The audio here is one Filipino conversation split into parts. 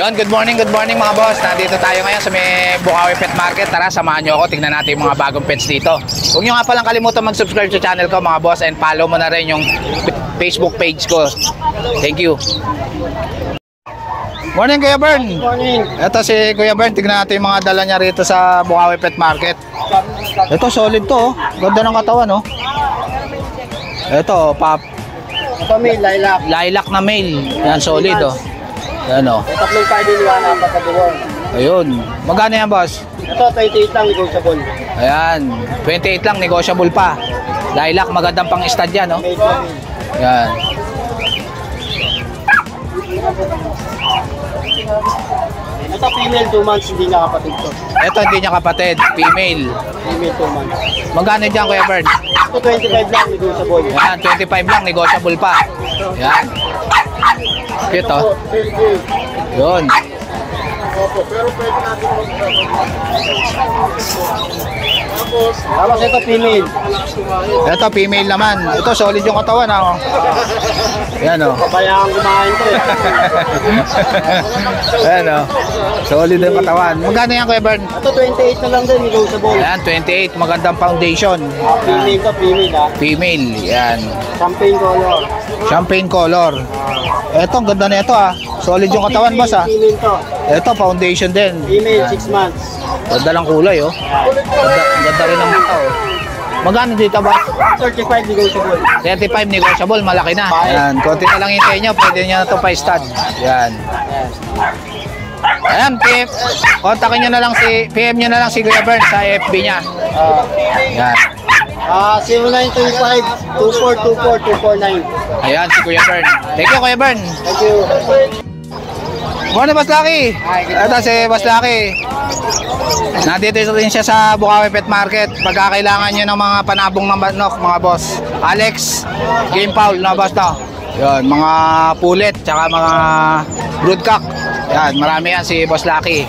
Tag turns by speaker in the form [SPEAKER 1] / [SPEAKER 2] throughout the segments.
[SPEAKER 1] Yun, good morning mga boss. Nandito tayo ngayon sa may Bukawi Pet Market. Tara, samahan nyo ako. Tignan natin yung mga bagong pets dito. Huwag nyo nga palang kalimutan mag-subscribe sa channel ko mga boss. And follow mo na rin yung Facebook page ko. Thank you. Morning Kuya Bern.
[SPEAKER 2] Morning.
[SPEAKER 1] Ito si Kuya Bern. Tignan natin yung mga dala niya rito sa Bukawi Pet Market. Ito solid to. Ganda ng katawan. Ito, pap.
[SPEAKER 2] Ito may lilac.
[SPEAKER 1] Lilac na male. Yan, solid. Ano?
[SPEAKER 2] Tatlong pwede niwala pa sa buwan.
[SPEAKER 1] Ayun. Magkano yan, boss?
[SPEAKER 2] Ito, 28 lang, negotiable.
[SPEAKER 1] Ayan. 28 lang, negotiable pa. Lilac, magandang pang stud yan, no? Ayan.
[SPEAKER 2] Ito, female 2 months, hindi niya kapatid to.
[SPEAKER 1] Ito, hindi niya kapatid. Female.
[SPEAKER 2] Female 2 months.
[SPEAKER 1] Magkano dyan, Kuya Bern?
[SPEAKER 2] Ito, 25 lang, negotiable.
[SPEAKER 1] Ayan, 25 lang, negotiable pa. Ayan. Cute, oh. Yun.
[SPEAKER 2] Opo, pero pwede natin tapos ito, female.
[SPEAKER 1] Ito, female naman. Ito, solid yung katawan, ha? Ayan, oh.
[SPEAKER 2] Pabayaan kumain to eh.
[SPEAKER 1] Ayan, oh. Solid yung katawan. Magkano yan, Kuya Bern?
[SPEAKER 2] Ito, 28 na lang din, negotiable.
[SPEAKER 1] Ayan, 28. Magandang foundation.
[SPEAKER 2] Female to, female ha.
[SPEAKER 1] Female. Ayan.
[SPEAKER 2] Champagne color.
[SPEAKER 1] Champagne color. Eto, ang ganda na ito, ha. Solid yung katawan, boss, ha.
[SPEAKER 2] Female to.
[SPEAKER 1] Ito, foundation din.
[SPEAKER 2] Female, 6 months.
[SPEAKER 1] Ganda ng kulay, oh. Ganda rin ng mata, oh. Magkano dito, boss?
[SPEAKER 2] 35 negotiable.
[SPEAKER 1] 35 negotiable, malaki na. Ayan, konti na lang hintayin nyo. Pwede nyo na ito pa-stud. Ayan. Ayan, kontakin nyo na lang PM nyo na lang si Kuya Bern sa FB niya. Ayan.
[SPEAKER 2] 0925-2424-249.
[SPEAKER 1] Ayan, si Kuya Bern. Thank you, Kuya Bern.
[SPEAKER 2] Thank you.
[SPEAKER 1] Morning, Boss Lucky. Ito si Boss Lucky. Nandito rin siya sa Bukawi Pet Market. Pagkakailangan nyo ng mga panabong ng manok, mga boss. Alex, Game Fowl, na boss to. Yun, mga pulet, tsaka mga broodcock. Yan, marami yan si Boss Lucky.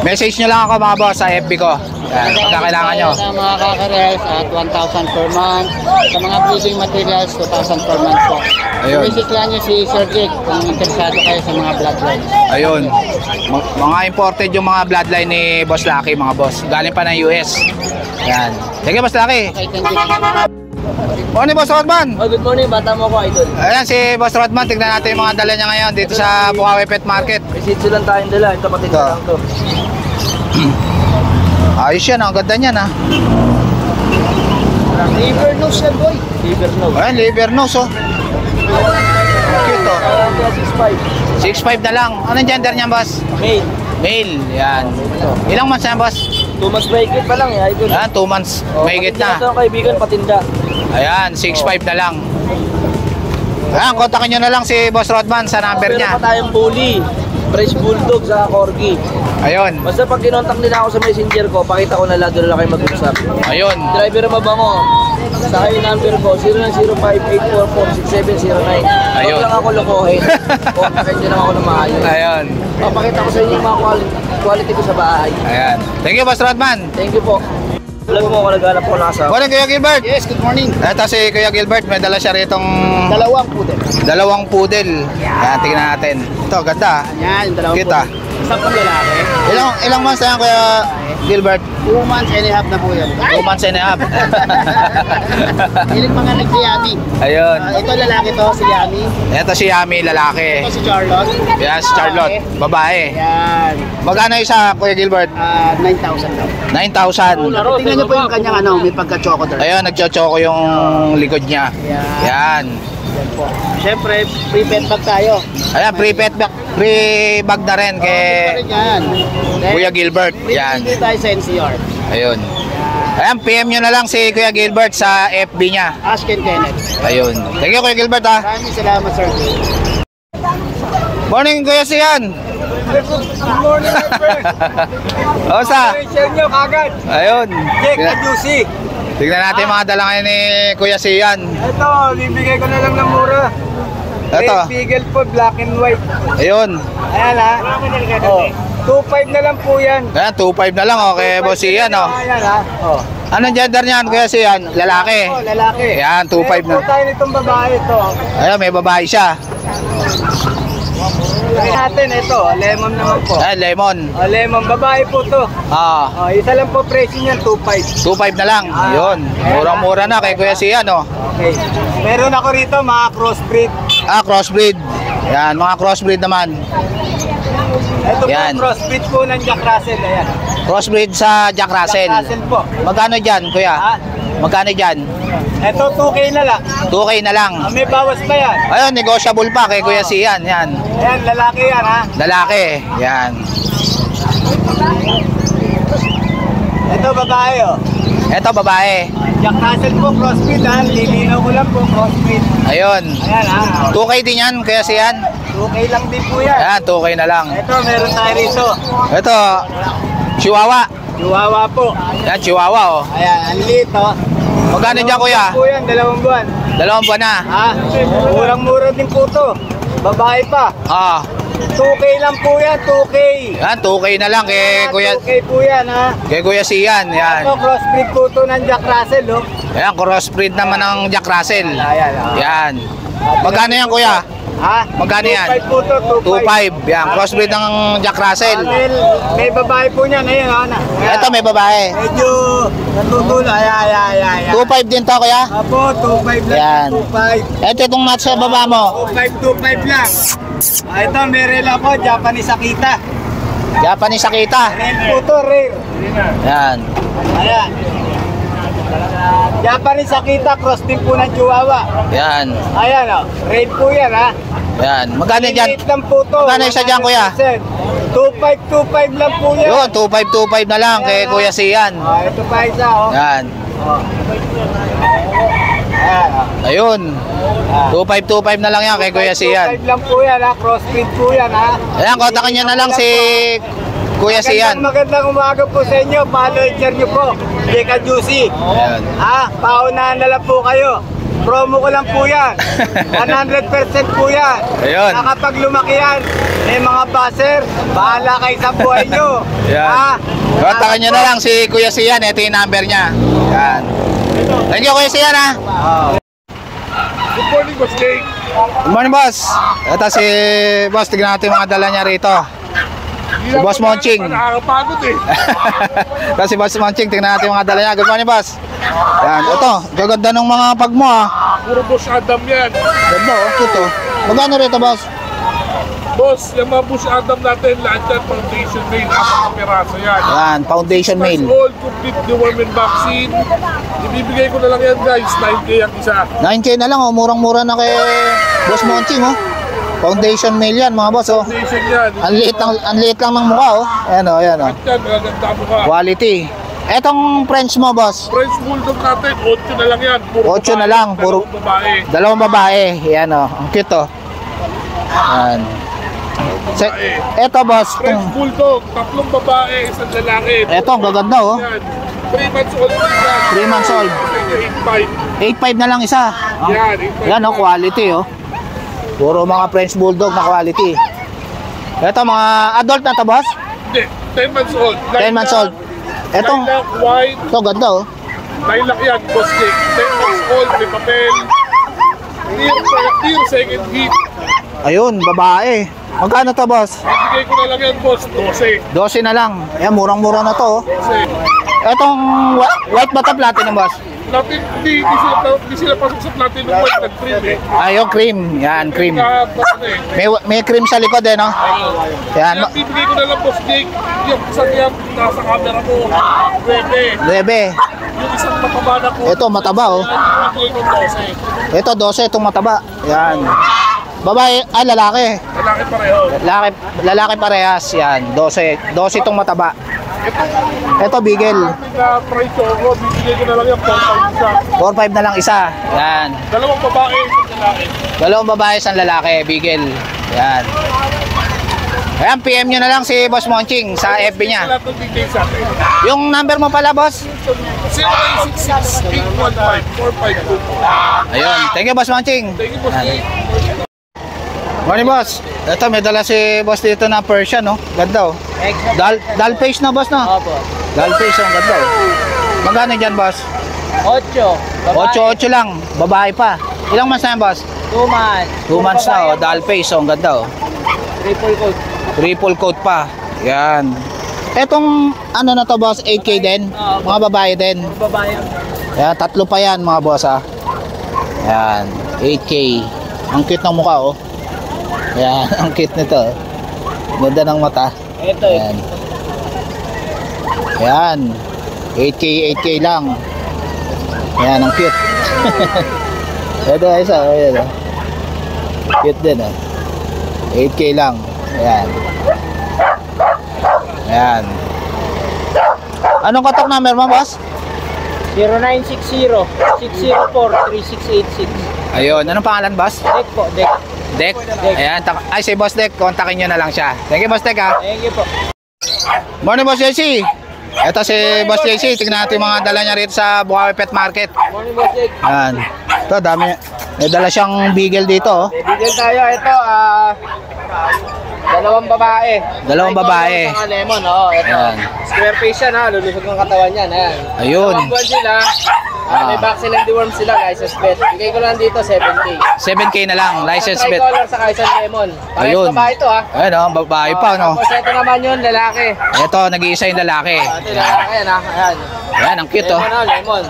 [SPEAKER 1] Message nyo lang ako mga boss sa FB ko. Yan, pagkakailangan nyo.
[SPEAKER 2] Sa mga kakarels at 1,000 per month. Sa mga breeding materials, 2,000 per month po.
[SPEAKER 1] Ayun.
[SPEAKER 2] Visit lang nyo si Sir Jake kung interesado kayo sa mga bloodline.
[SPEAKER 1] Ayun. Mga imported yung mga bloodline ni Boss Lucky, mga boss. Galing pa ng US. Yan. Sige, Boss Lucky.
[SPEAKER 2] Okay, thank you.
[SPEAKER 1] Morning, Boss Rodman.
[SPEAKER 2] Oh, good morning, bata mo ko, idol.
[SPEAKER 1] Ayan si Boss Rodman. Tignan natin yung mga dala niya ngayon dito sa Bukawi Pet Market.
[SPEAKER 2] Visit lang tayong dala. Ito pati lang to.
[SPEAKER 1] Ayos yan, ang ganda niyan, ha.
[SPEAKER 2] Liver nose yan, boy. Liver nose.
[SPEAKER 1] Ayan, liver nose, oh. Cute, oh.
[SPEAKER 2] 6'5".
[SPEAKER 1] 6'5 na lang. Anong gender niyan, boss?
[SPEAKER 2] Male.
[SPEAKER 1] Male, yan. Ilang months na yan, boss?
[SPEAKER 2] 2 months mahigit pa lang eh, idol.
[SPEAKER 1] Ayan, 2 months. Mahigit na.
[SPEAKER 2] Ito ang kaibigan, patinda.
[SPEAKER 1] Ayan, 6'5 na lang. Ayan, kontakin nyo na lang si Boss Rodman sa number niya.
[SPEAKER 2] Meron pa tayong bully. Fresh bulldog sa corgi.
[SPEAKER 1] Ayun.
[SPEAKER 2] Basta pag kinontak nila ako sa messenger ko, pakita ko na lang, doon na lang kayo mag-usap.
[SPEAKER 1] Ayun.
[SPEAKER 2] Driver mabango. Sa akin number ko, 0905-844-6709.
[SPEAKER 1] Ayun.
[SPEAKER 2] Huwag lang ako lokohin. Kontakin nyo lang ako na maayos.
[SPEAKER 1] Ayun.
[SPEAKER 2] Papakita ko sa inyo yung mga quality ko sa bahay.
[SPEAKER 1] Ayan. Thank you, Boss Rodman.
[SPEAKER 2] Thank you po. Alam mo, naghanap ko ng asawa.
[SPEAKER 1] Morning, Kuya Gilbert.
[SPEAKER 2] Yes, good morning.
[SPEAKER 1] Ito si Kuya Gilbert. May dala siya ritong
[SPEAKER 2] Dalawang poodle.
[SPEAKER 1] Ayan, tingnan natin. Ito, ganda.
[SPEAKER 2] Yan, dalawang
[SPEAKER 1] Kita.
[SPEAKER 2] poodle. Isang pang lalaki.
[SPEAKER 1] Ilang months na yan, Kuya Gilbert?
[SPEAKER 2] 2 months and a half na po yan.
[SPEAKER 1] 2 months and a half.
[SPEAKER 2] Ilang mga si Yami.
[SPEAKER 1] Ayun.
[SPEAKER 2] Ito lalaki to, si Yami.
[SPEAKER 1] Ito si Yami, lalaki.
[SPEAKER 2] Ito si Charlotte.
[SPEAKER 1] Yan, si Charlotte, babae.
[SPEAKER 2] Yan.
[SPEAKER 1] Magkano isa, Kuya Gilbert?
[SPEAKER 2] 9,000 daw.
[SPEAKER 1] 9,000.
[SPEAKER 2] Tingnan niyo po yung kanyang may pagka-choco doon.
[SPEAKER 1] Ayun, nagchochoko yung likod niya.
[SPEAKER 2] Yan.
[SPEAKER 1] Yan.
[SPEAKER 2] Yan po. Siyempre, free pet bag tayo.
[SPEAKER 1] Ayan, free bag na rin kay
[SPEAKER 2] Yan.
[SPEAKER 1] Kuya Gilbert. Yan.
[SPEAKER 2] Free tayo sa NCR.
[SPEAKER 1] Ayun. Ayan, PM nyo na lang si Kuya Gilbert sa FB niya.
[SPEAKER 2] Ask and Kenneth.
[SPEAKER 1] Ayun. Thank you, Kuya Gilbert, ha.
[SPEAKER 2] Maraming salamat, Sir Jake.
[SPEAKER 1] Morning, Kuya Sian.
[SPEAKER 2] Good morning, my friend.
[SPEAKER 1] Osa?
[SPEAKER 2] Share nyo kagad.
[SPEAKER 1] Ayun.
[SPEAKER 2] Jake, Adusi.
[SPEAKER 1] Tignan natin mga dala ngayon ni Kuya Sian.
[SPEAKER 2] Ito, bibigay ko na lang ng mura.
[SPEAKER 1] Ito.
[SPEAKER 2] Beagle po, black and white.
[SPEAKER 1] Ayun.
[SPEAKER 2] Ayan ha. Oh, 2.5 na lang po yan.
[SPEAKER 1] Ayan, 2.5 na lang, okay, Boss Sian, oh.
[SPEAKER 2] Ayan ha. Oh.
[SPEAKER 1] Anong gender niyan, Kuya Sian? Lalaki.
[SPEAKER 2] Oh, lalaki.
[SPEAKER 1] Ayan, 2.5
[SPEAKER 2] Meron po
[SPEAKER 1] na.
[SPEAKER 2] tayo nitong babae ito.
[SPEAKER 1] Ayan, may babae siya.
[SPEAKER 3] Natin ito, lemon naman po.
[SPEAKER 1] Ay, lemon.
[SPEAKER 3] Lemon, babae po to. Isa lang po presyo niyan, 2.5.
[SPEAKER 1] 2.5 na lang. Yun. Murang-mura na kay Kuya Sian, oh.
[SPEAKER 3] Okay. Meron ako rito mga crossbreed.
[SPEAKER 1] Crossbreed. Yan, mga crossbreed naman.
[SPEAKER 3] Ito
[SPEAKER 1] Yan.
[SPEAKER 3] po, crossbreed po ng Jack Russell. Ayan.
[SPEAKER 1] Crossbreed sa Jack Russell.
[SPEAKER 3] Jack Russell po.
[SPEAKER 1] Magkano dyan, Kuya? Magkano dyan?
[SPEAKER 3] Ito, 2K na lang.
[SPEAKER 1] 2K na lang.
[SPEAKER 3] May bawas pa yan.
[SPEAKER 1] Ayun, negotiable pa kay Kuya Sian. Yan.
[SPEAKER 3] Ayan, lalaki yan ha.
[SPEAKER 1] Lalaki. Yan.
[SPEAKER 3] Ito, babae oh.
[SPEAKER 1] Ito, babae.
[SPEAKER 3] Jack Russell po, crossbreed ha. Lilinaw ko lang po, crossbreed.
[SPEAKER 1] Ayun.
[SPEAKER 3] Ayan ha.
[SPEAKER 1] 2K din yan, Kuya Sian.
[SPEAKER 3] 2K lang din po yan.
[SPEAKER 1] Yan, 2K na lang.
[SPEAKER 3] Ito, meron tayo rito.
[SPEAKER 1] Ito, Chihuahua.
[SPEAKER 3] Chihuahua po.
[SPEAKER 1] Yan, Chihuahua, oh.
[SPEAKER 3] Ayan, ang liit oh.
[SPEAKER 1] Magkano dyan, Kuya?
[SPEAKER 3] Po yan, 2 buwan.
[SPEAKER 1] 2 buwan na.
[SPEAKER 3] Ha? Murang-mura din po to. Babae pa. 2K lang po yan, 2K.
[SPEAKER 1] Yan, 2K na lang kay Kuya,
[SPEAKER 3] 2K po yan ha.
[SPEAKER 1] kay Kuya Sian. Yan.
[SPEAKER 3] Ito, crossbreed po to ng Jack Russell oh.
[SPEAKER 1] Yan, crossbreed naman ng Jack Russell.
[SPEAKER 3] Ayan oh.
[SPEAKER 1] Yan. Magkano yan, Kuya?
[SPEAKER 3] Ha?
[SPEAKER 1] Magkano yan?
[SPEAKER 3] 2.5 po to,
[SPEAKER 1] 2.5. Yan, crossbreed ng Jack Russell.
[SPEAKER 3] May babae po niyan, ayun ha.
[SPEAKER 1] Ito, may babae.
[SPEAKER 3] Medyo natutulo, ayan.
[SPEAKER 1] 2.5 din to, Kuya?
[SPEAKER 3] Apo, 2.5 lang,
[SPEAKER 1] Yan.
[SPEAKER 3] 2.5.
[SPEAKER 1] Ito itong match sa baba mo.
[SPEAKER 3] 2.5 lang. Ito, meron ako, Japanese Akita.
[SPEAKER 1] Japanese Akita.
[SPEAKER 3] Rare po to, rare.
[SPEAKER 1] Yan.
[SPEAKER 3] Ayan. Japanese Akita, cross din po ng Chihuahua.
[SPEAKER 1] Yan.
[SPEAKER 3] Ayan o, rare po yan ha.
[SPEAKER 1] Yan. Magkano dyan?
[SPEAKER 3] Liit lang po to.
[SPEAKER 1] Magkano isa dyan, Kuya?
[SPEAKER 3] 2.5 lang po yan.
[SPEAKER 1] Yun, 2.5 na lang kay Kuya Sian.
[SPEAKER 3] Ito pa isa oh.
[SPEAKER 1] Yan.
[SPEAKER 3] Ayan oh.
[SPEAKER 1] Ayun. 2.5 na lang yan kay Kuya Sian.
[SPEAKER 3] 2.5 lang po yan ha, crossbreed po yan ha.
[SPEAKER 1] Ayan, kontakin nyo na lang si Kuya Sian.
[SPEAKER 3] Magandang umaga po sa inyo, follower nyo po. Deka Juicy.
[SPEAKER 1] Ayan.
[SPEAKER 3] Ha, paunahan na lang po kayo. Promo ko lang po yan. 100% po yan.
[SPEAKER 1] Ayun.
[SPEAKER 3] Na kapag lumaki yan, may mga buzzer, bahala kayo sa buhay nyo.
[SPEAKER 1] Yan.
[SPEAKER 3] Ha?
[SPEAKER 1] Kontakin nyo na lang si Kuya Sian. Ito yung number niya. Yan. Thank you, Kuya Sian, ha.
[SPEAKER 3] Good morning, Boss Jake.
[SPEAKER 1] Good morning, boss. Ito si boss. Tignan natin yung mga dala niya rito. Si Boss Monching.
[SPEAKER 3] Nakakapagod eh.
[SPEAKER 1] Ito si Boss Monching. Tignan natin yung mga dala niya. Good morning, boss. Yan. Ito. Gaganda ng mga pag mo, ha.
[SPEAKER 3] Puro Boss Adam yan.
[SPEAKER 1] Ganda, oh. Ito. Magkano rito, boss?
[SPEAKER 3] Boss, yung mga Boss Adam natin, lahat yan, foundation mail, 4 peraso yan.
[SPEAKER 1] Yan. Foundation mail.
[SPEAKER 3] All complete deworming vaccine. Ibibigay ko na lang yan guys, 9K ang isa.
[SPEAKER 1] 9K na lang, oh. Murang-mura na kay Boss Monching, oh. Foundation mail yan, mga boss, oh.
[SPEAKER 3] Foundation yan.
[SPEAKER 1] Ang liit lang ng mukha, oh. Ayan, oh. Ayan, oh.
[SPEAKER 3] At yan, magaganda mo ka.
[SPEAKER 1] Quality. Etong French mo, boss.
[SPEAKER 3] French Bulldog natin, 8 na lang yan. Puro
[SPEAKER 1] 8 na lang, puro-
[SPEAKER 3] dalawang babae.
[SPEAKER 1] Dalawang babae. Ayan, oh. Ang cute, oh. Ayan. Eto, boss.
[SPEAKER 3] French Bulldog, 3 babae, 1 lalaki.
[SPEAKER 1] Eto, ang gaganda, oh.
[SPEAKER 3] Yan. 3 months old din yan.
[SPEAKER 1] 3 months old. 8.5 na lang isa.
[SPEAKER 3] Yan, 8.5.
[SPEAKER 1] Yan, oh. Quality, oh. Puro mga French Bulldog na quality. Eto, mga adult na to, boss.
[SPEAKER 3] Hindi, 10 months old.
[SPEAKER 1] 10 months old. Etong,
[SPEAKER 3] Lilac, white,
[SPEAKER 1] ito, ganda, oh.
[SPEAKER 3] lilac yan, Boss Jake. 10 months old, may papel. Clear second heat.
[SPEAKER 1] Ayun, babae. Magkano to, boss?
[SPEAKER 3] Bibigay ko na lang yan, boss. 12.
[SPEAKER 1] 12 na lang. Ayan, murang-mura na to, oh.
[SPEAKER 3] 12.
[SPEAKER 1] Etong white bata platinum, boss.
[SPEAKER 3] Natin, hindi sila pasok sa platinum white, nag-cream eh.
[SPEAKER 1] Ayun, cream. Yan, cream.
[SPEAKER 3] Basta eh.
[SPEAKER 1] May cream sa likod, eh, no? Yan.
[SPEAKER 3] Kaya bibigay ko na lang, Boss Jake. Yung isang yan, nasa camera mo. 9.
[SPEAKER 1] 9.
[SPEAKER 3] Yung isang mataba na ko.
[SPEAKER 1] Ito, mataba, oh.
[SPEAKER 3] Bibigay ko 12.
[SPEAKER 1] Ito, 12, itong mataba. Yan. Babae, lalaki.
[SPEAKER 3] Lalaki pareho.
[SPEAKER 1] Lalaki parehas. Yan, 12. 12 itong mataba. Ito, bigel.
[SPEAKER 3] Na price ko, bibigay ko na lang yan, 4.5 isa.
[SPEAKER 1] 4.5 na lang isa. Yan.
[SPEAKER 3] Dalawang babae, isang lalaki.
[SPEAKER 1] Dalawang babae, isang lalaki. Bigel. Yan. Ayan, PM nyo na lang si Boss Monching sa FB niya.
[SPEAKER 3] Lahat ng details sa atin.
[SPEAKER 1] Yung number mo pala, boss?
[SPEAKER 3] 0966-815-4524.
[SPEAKER 1] Ayun. Thank you, Boss Monching.
[SPEAKER 3] Thank you, Boss Jake.
[SPEAKER 1] Morning, boss. Ito, may dala si boss dito na Persian, no? Ganda, oh. Doll face na, boss, no?
[SPEAKER 2] Opo.
[SPEAKER 1] Doll face, oh. Ganda, oh. Magkano dyan, boss?
[SPEAKER 2] 8.
[SPEAKER 1] 8-8 lang. Babae pa. Ilang months na yan, boss?
[SPEAKER 2] 2 months.
[SPEAKER 1] 2 months na, oh. Doll face, oh. Ang ganda, oh.
[SPEAKER 2] Triple coat.
[SPEAKER 1] Triple coat pa. Yan. Etong ano na to boss, 8K din? Mga babae din.
[SPEAKER 2] Babae.
[SPEAKER 1] Yan, tatlo pa yan mga boss ha. Yan, 8K. Ang cute ng mukha oh. Yan, ang cute nito. Ganda ng mata.
[SPEAKER 2] Ito
[SPEAKER 1] Yan. Yan. 8K lang. Yan, ang cute. Ito isa, ayan oh. Cute din oh. 8K lang. Ayan. Ayan. Anong contact number mo, boss?
[SPEAKER 2] 0960-604-3686.
[SPEAKER 1] Ayun. Anong pangalan, boss?
[SPEAKER 2] Deck po, deck.
[SPEAKER 1] Dek? Ayan. Ay, si Boss Dek. Kontakin nyo na lang siya. Thank you, Boss Dek, ha.
[SPEAKER 2] Thank you po.
[SPEAKER 1] Morning, Boss JC. Ito si Boss JC. Tignan natin yung mga dala niya rito sa Bukawi Pet Market.
[SPEAKER 2] Morning, boss Jake.
[SPEAKER 1] Ayan. Ito, dami. May dala siyang beagle dito, oh.
[SPEAKER 2] Bibigyan tayo. Ito, dalawang babae.
[SPEAKER 1] Dalawang babae.
[SPEAKER 2] Saka lemon, ito.
[SPEAKER 1] Ayan.
[SPEAKER 2] Square face yan, lulusog ng katawan yan. Ayan.
[SPEAKER 1] Ayun.
[SPEAKER 2] Dalawang buwan sila. May vaccine and deworm sila, license vet. Bigay ko lang dito, 7K.
[SPEAKER 1] 7K na lang. License bet.
[SPEAKER 2] Tricolor sa isang lemon. Parehas
[SPEAKER 1] Ayun.
[SPEAKER 2] babae ito, ha.
[SPEAKER 1] Ayun, oh. Babae pa, no?
[SPEAKER 2] Tapos ito naman yun, lalaki.
[SPEAKER 1] Ito, nag-iisa yung lalaki.
[SPEAKER 2] Ito, lalaki yan, ha. Ayan.
[SPEAKER 1] Ayan, ang cute, oh.
[SPEAKER 2] Lemon, lemon.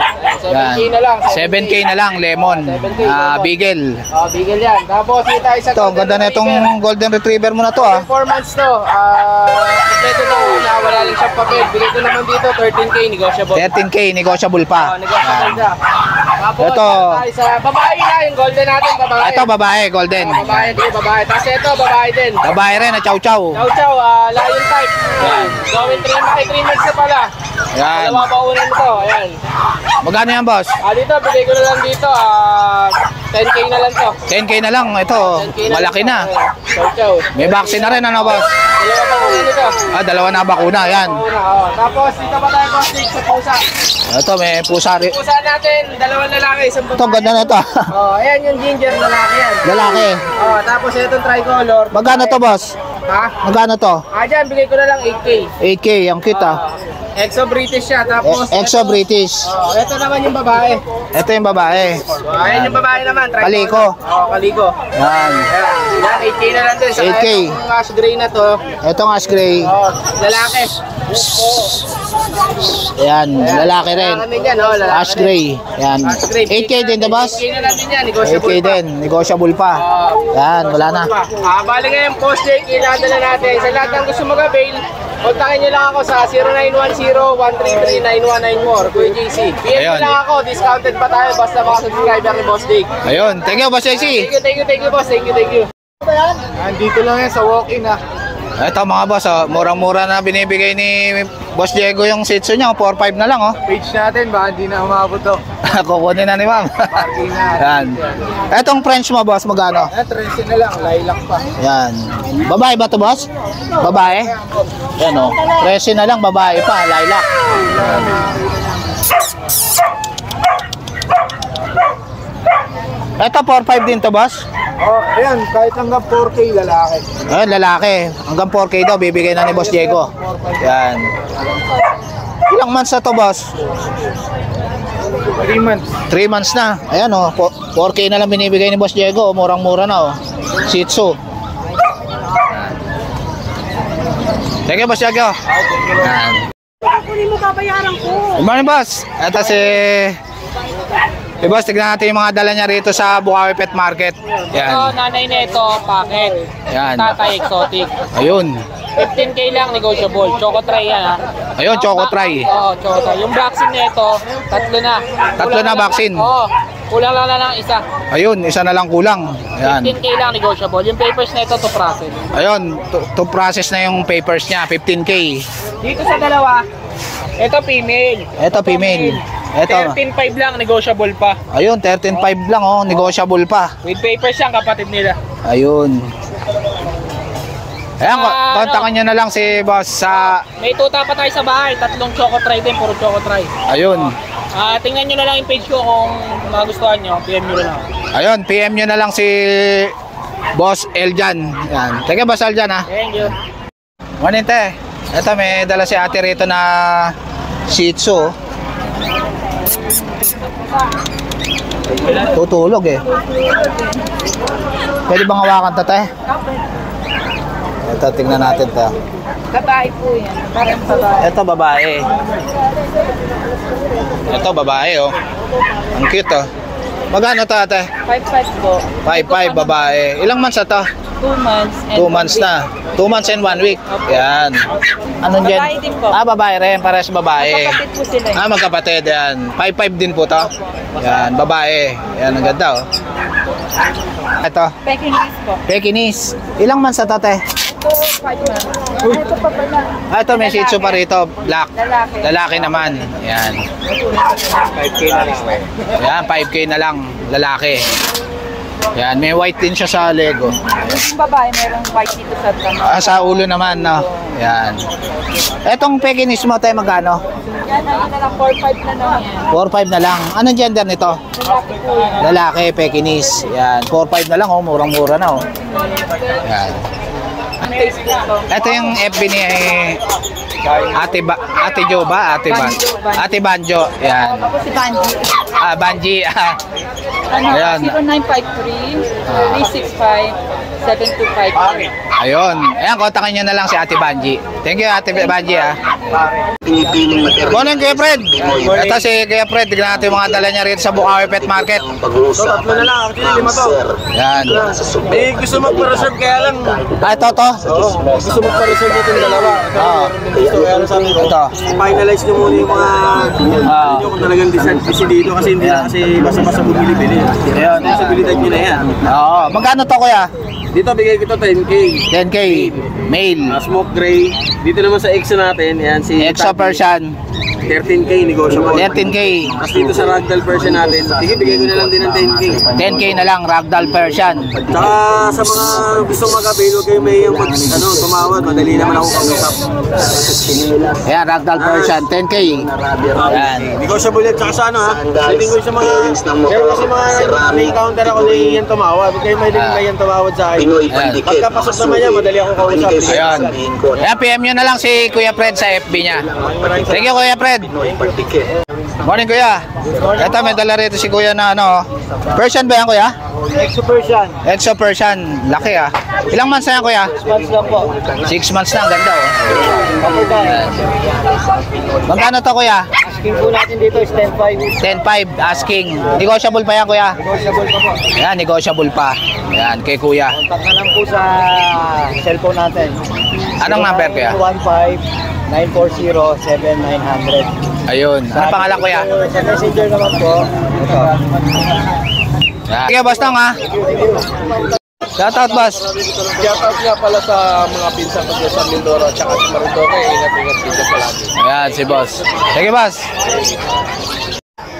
[SPEAKER 1] Yan.
[SPEAKER 2] 7K na lang.
[SPEAKER 1] 7K na lang, lemon.
[SPEAKER 2] 7K, lemon.
[SPEAKER 1] Beagle.
[SPEAKER 2] Bigel yan. Tapos dito isa
[SPEAKER 1] Ito, ang ganda na itong golden retriever mo na to, ah.
[SPEAKER 2] 4 months to. Kompleto daw na wala lang siyang papel. Bigay ko naman dito 13K negotiable.
[SPEAKER 1] 13K, negotiable pa.
[SPEAKER 2] Negotiable siya. Tapos
[SPEAKER 1] Ito.
[SPEAKER 2] tayo sa babae na yung golden natin, babae.
[SPEAKER 1] Ito, babae, golden.
[SPEAKER 2] Babae din, babae. Tapos ito, babae din.
[SPEAKER 1] Babae rin, na chow chow.
[SPEAKER 2] Chow chow, lion type. Ayan. Gawin 3 months na pala.
[SPEAKER 1] Ayan.
[SPEAKER 2] Dalawa pa unan ito. Ayan.
[SPEAKER 1] Magkano yan, boss?
[SPEAKER 2] Dito, bigay ko na lang dito. 10K na lang to.
[SPEAKER 1] 10K na lang. Ito,
[SPEAKER 2] 10K
[SPEAKER 1] malaki
[SPEAKER 2] lang
[SPEAKER 1] na.
[SPEAKER 2] to. Ayan. Chow chow.
[SPEAKER 1] May vaccine na rin, ano, boss?
[SPEAKER 2] Dalawa pa unan ito.
[SPEAKER 1] Dalawa na bakuna, yan.
[SPEAKER 2] Tapos dito pa tayo posting sa pusa.
[SPEAKER 1] Ito, may pusa rin.
[SPEAKER 2] Pusa natin, dalawang lalaki, isang babae.
[SPEAKER 1] Ito, ganda na ito.
[SPEAKER 2] Ayan yung ginger, lalaki yan.
[SPEAKER 1] Lalaki.
[SPEAKER 2] Tapos itong tricolor.
[SPEAKER 1] Magkano to, boss?
[SPEAKER 2] Ha?
[SPEAKER 1] Magkano to?
[SPEAKER 2] Dyan, bigay ko na lang 8K.
[SPEAKER 1] 8K, ang cute, ah.
[SPEAKER 2] Exo British siya, tapos
[SPEAKER 1] Exo British.
[SPEAKER 2] ito naman yung babae.
[SPEAKER 1] Ito yung babae.
[SPEAKER 2] Ayan yung babae naman, tricolor.
[SPEAKER 1] Kaliko.
[SPEAKER 2] Kaliko.
[SPEAKER 1] Yan.
[SPEAKER 2] Yan, 8K na lang din. Saka
[SPEAKER 1] 8K.
[SPEAKER 2] itong ash gray na to.
[SPEAKER 1] Itong ash gray.
[SPEAKER 2] Lalaki.
[SPEAKER 1] Yan, lalaki rin.
[SPEAKER 2] Lalaki din yan, lalaki.
[SPEAKER 1] Ash gray. Yan.
[SPEAKER 2] Ash gray.
[SPEAKER 1] 8K din, the boss?
[SPEAKER 2] 8K na lang din yan,
[SPEAKER 1] 8K
[SPEAKER 2] negotiable pa.
[SPEAKER 1] din. Negotiable pa. Yan, wala na.
[SPEAKER 2] Bali ngayon, post Jake, inadala natin. Sa lahat ng gusto mag-avail, kontakin nyo lang ako sa 0910-133-9194, Kuya JC. PM
[SPEAKER 1] Ayun.
[SPEAKER 2] nyo lang ako, discounted pa tayo, basta mga subscriber ni Boss Jake.
[SPEAKER 1] Ayun. Thank you, Boss JC.
[SPEAKER 2] Thank you, boss. Thank you.
[SPEAKER 3] Andito lang yan sa walk-in ah.
[SPEAKER 1] Ito mga boss, oh, murang-mura na binibigay ni Boss Diego yung Shih Tzu niya. 4-5 na lang, oh.
[SPEAKER 3] Page natin, baka hindi na umabot to.
[SPEAKER 1] Kukunin na ni ma'am.
[SPEAKER 3] Parking na.
[SPEAKER 1] Yan. Etong French mo, boss, magkano?
[SPEAKER 3] 13 na lang, lilac pa.
[SPEAKER 1] Yan. Babae ba to, boss? Babae? Yan, oh. 13 na lang, babae pa, lilac. Ito, 4-5 din to, boss?
[SPEAKER 3] Ayan, kahit hanggang 4K lalaki.
[SPEAKER 1] Ayun, lalaki. Hanggang 4K daw, bibigay na ni Boss Diego. Yan. Ilang months na to, boss?
[SPEAKER 3] 3 months.
[SPEAKER 1] 3 months na. Ayan, oh. 4K na lang binibigay ni Boss Diego. Murang-mura na, oh. Shih Tzu. Thank you, Boss Diego. Yan.
[SPEAKER 4] Kunin mo babayaran ko.
[SPEAKER 1] Good morning, boss. Ito si... boss, tignan natin yung mga dala niya rito sa Bukawi Pet Market.
[SPEAKER 2] Ito,
[SPEAKER 1] Yan.
[SPEAKER 2] nanay nito, packet.
[SPEAKER 1] Yan.
[SPEAKER 2] Tatay exotic.
[SPEAKER 1] Ayun.
[SPEAKER 2] 15K lang negotiable. Choco try yan, ha.
[SPEAKER 1] Ayun, Choco Try.
[SPEAKER 2] Choco try. Yung vaccine nito, tatlo na.
[SPEAKER 1] Tatlo na vaccine.
[SPEAKER 2] Kulang lang ng isa.
[SPEAKER 1] Ayun, isa na lang kulang. Yan.
[SPEAKER 2] 15K lang negotiable. Yung papers na ito to process.
[SPEAKER 1] Ayun, to process na yung papers niya, 15K.
[SPEAKER 2] Dito sa dalawa, ito female.
[SPEAKER 1] Ito, female. Ito.
[SPEAKER 2] 13.5 lang negotiable pa.
[SPEAKER 1] Ayun, 13.5 lang, oh. Negotiable pa.
[SPEAKER 2] With papers yan, kapatid nila.
[SPEAKER 1] Ayun. Ayan, kontakan nyo na lang si boss sa...
[SPEAKER 2] May tuta pa tayo sa bahay. Tatlong choco try din, puro choco try.
[SPEAKER 1] Ayun.
[SPEAKER 2] Tingnan nyo na lang yung page ko kung magustuhan nyo. PM nyo na lang.
[SPEAKER 1] Ayun, PM nyo na lang si Boss Eljan. Yan. Teka, Boss Eljan, ha.
[SPEAKER 2] Thank you.
[SPEAKER 1] Morning, te. Ito, may dala si ate rito na Shih Tzu. Tutulog, eh. Pwede bang hawakan to, te? Ito, tingnan natin to.
[SPEAKER 4] Babae po yan. Parang babae.
[SPEAKER 1] Ito, babae. Ito, babae, oh. Ang cute, oh. Magkano to, ate?
[SPEAKER 4] 5'5" po.
[SPEAKER 1] 5'5", babae. Ilang months na to?
[SPEAKER 4] 2 months.
[SPEAKER 1] 2 months na. 2 months and 1 week. Yan. Anong dyan?
[SPEAKER 4] Babae din po.
[SPEAKER 1] Babae rin. Pares babae.
[SPEAKER 4] Kapatid po sila.
[SPEAKER 1] Magkapatid. Yan. 5'5" din po to. Yan. Babae. Yan. Ang ganda, oh. Ito.
[SPEAKER 4] Pekingese po.
[SPEAKER 1] Pekingese. Ilang months na to, te?
[SPEAKER 4] Ito 5 months. Ito pa pala.
[SPEAKER 1] Ito, may shih tzu pa rito. Black.
[SPEAKER 4] Lalaki.
[SPEAKER 1] Lalaki naman. Yan.
[SPEAKER 2] 5K na lang.
[SPEAKER 1] Yan. 5K na lang. Lalaki. Yan. May white din siya sa lego.
[SPEAKER 4] Yung babae, merong white dito sa tanong.
[SPEAKER 1] Sa ulo naman, no? Yan. Etong Pekingese mo, tayo magkano?
[SPEAKER 4] Yan, ano na lang, 4'5" na lang yan.
[SPEAKER 1] 4'5" na lang. Anong gender nito?
[SPEAKER 4] Lalaki po yan.
[SPEAKER 1] Lalaki, Pekingese. Yan. 4'5" na lang, oh. Murang-mura na, oh. Yan.
[SPEAKER 4] Ang taste po ito.
[SPEAKER 1] Ito yung FB ni Ate Jo ba? Ate Banjo. Yan.
[SPEAKER 4] Ako si Banji.
[SPEAKER 1] Banji.
[SPEAKER 4] Ano,
[SPEAKER 1] Ayan.
[SPEAKER 4] 0953-365-7253.
[SPEAKER 1] Ayun. Ayan, kontakin nyo na lang si Ate Banji. Thank you, Ate Banji, ah. Morning, Kuya Fred. Ito si Kuya Fred. Tignan natin yung mga dala niya rito sa Bukawi Pet Market.
[SPEAKER 3] Tatlo na lang. Actually, 5 to.
[SPEAKER 1] Yan.
[SPEAKER 3] Eh, gusto magpa-reserve kaya lang.
[SPEAKER 1] Ito.
[SPEAKER 3] Gusto magpa-reserve itong dalawa. Gusto kaya lang sabi ko.
[SPEAKER 1] Ito.
[SPEAKER 3] Finalize nyo muna yung mga nyo kung talagang dito kasi hindi na kasi basta-basta bumili-bili.
[SPEAKER 1] Ayun.
[SPEAKER 3] Responsibilidad nyo na yan.
[SPEAKER 1] Oo. Magkano to, Kuya?
[SPEAKER 3] Dito bigay ko to 10K.
[SPEAKER 1] 10K. Male.
[SPEAKER 3] Smoke gray. Dito naman sa EXO natin, yan si
[SPEAKER 1] Exo Persian.
[SPEAKER 3] 13K negotiable.
[SPEAKER 1] 13K.
[SPEAKER 3] Tapos dito sa ragdoll version natin, sige bigay ko na lang din ng 10K.
[SPEAKER 1] 10K na lang, Ragdoll Persian.
[SPEAKER 3] Tsaka sa mga gustong mag-avail, huwag kayo may tumawad. Madali naman ako kausap.
[SPEAKER 1] Ayan, Ragdoll Persian, 10K. Ayan.
[SPEAKER 3] Negotiable yan. Tsaka sa ano ha, pwedeng ko sa mga, pero kasi mga may counter ako na iyan tumawad. Huwag kayo may iyan tumawad sa akin. Pagkapasok naman yan, madali ako kausap.
[SPEAKER 1] Ayan. Ayan, PM nyo na lang si Kuya Fred sa FB niya. Thank you, Kuya Fred. Morning, Kuya. Ito, may dala rito si Kuya na ano. Persian ba yan, Kuya?
[SPEAKER 3] Exo version.
[SPEAKER 1] Exo Persian. Laki, ah. Ilang months na yan, Kuya?
[SPEAKER 3] Months lang po.
[SPEAKER 1] 6 months na. Ang ganda, oh.
[SPEAKER 3] Okay ba?
[SPEAKER 1] Magkano to, Kuya?
[SPEAKER 3] Asking po natin dito is 10.5.
[SPEAKER 1] 10.5 asking. Negotiable pa yan, Kuya?
[SPEAKER 3] Negotiable pa po.
[SPEAKER 1] Ayan, negotiable pa. Ayan, kay Kuya.
[SPEAKER 3] Contact na lang po sa cellphone natin.
[SPEAKER 1] Anong number, Kuya?
[SPEAKER 3] 0915-940-7900.
[SPEAKER 1] Ayun. Ano pangalan, Kuya?
[SPEAKER 3] Sa messenger naman po. Ito.
[SPEAKER 1] Ayan. Sige, boss Tong, ha? Shoutout, boss.
[SPEAKER 3] Shoutout nga pala sa mga pinsan ko sa Mindoro at saka sa Marinduque. Ingat-ingat dito palagi.
[SPEAKER 1] Ayan, si boss. Sige, boss.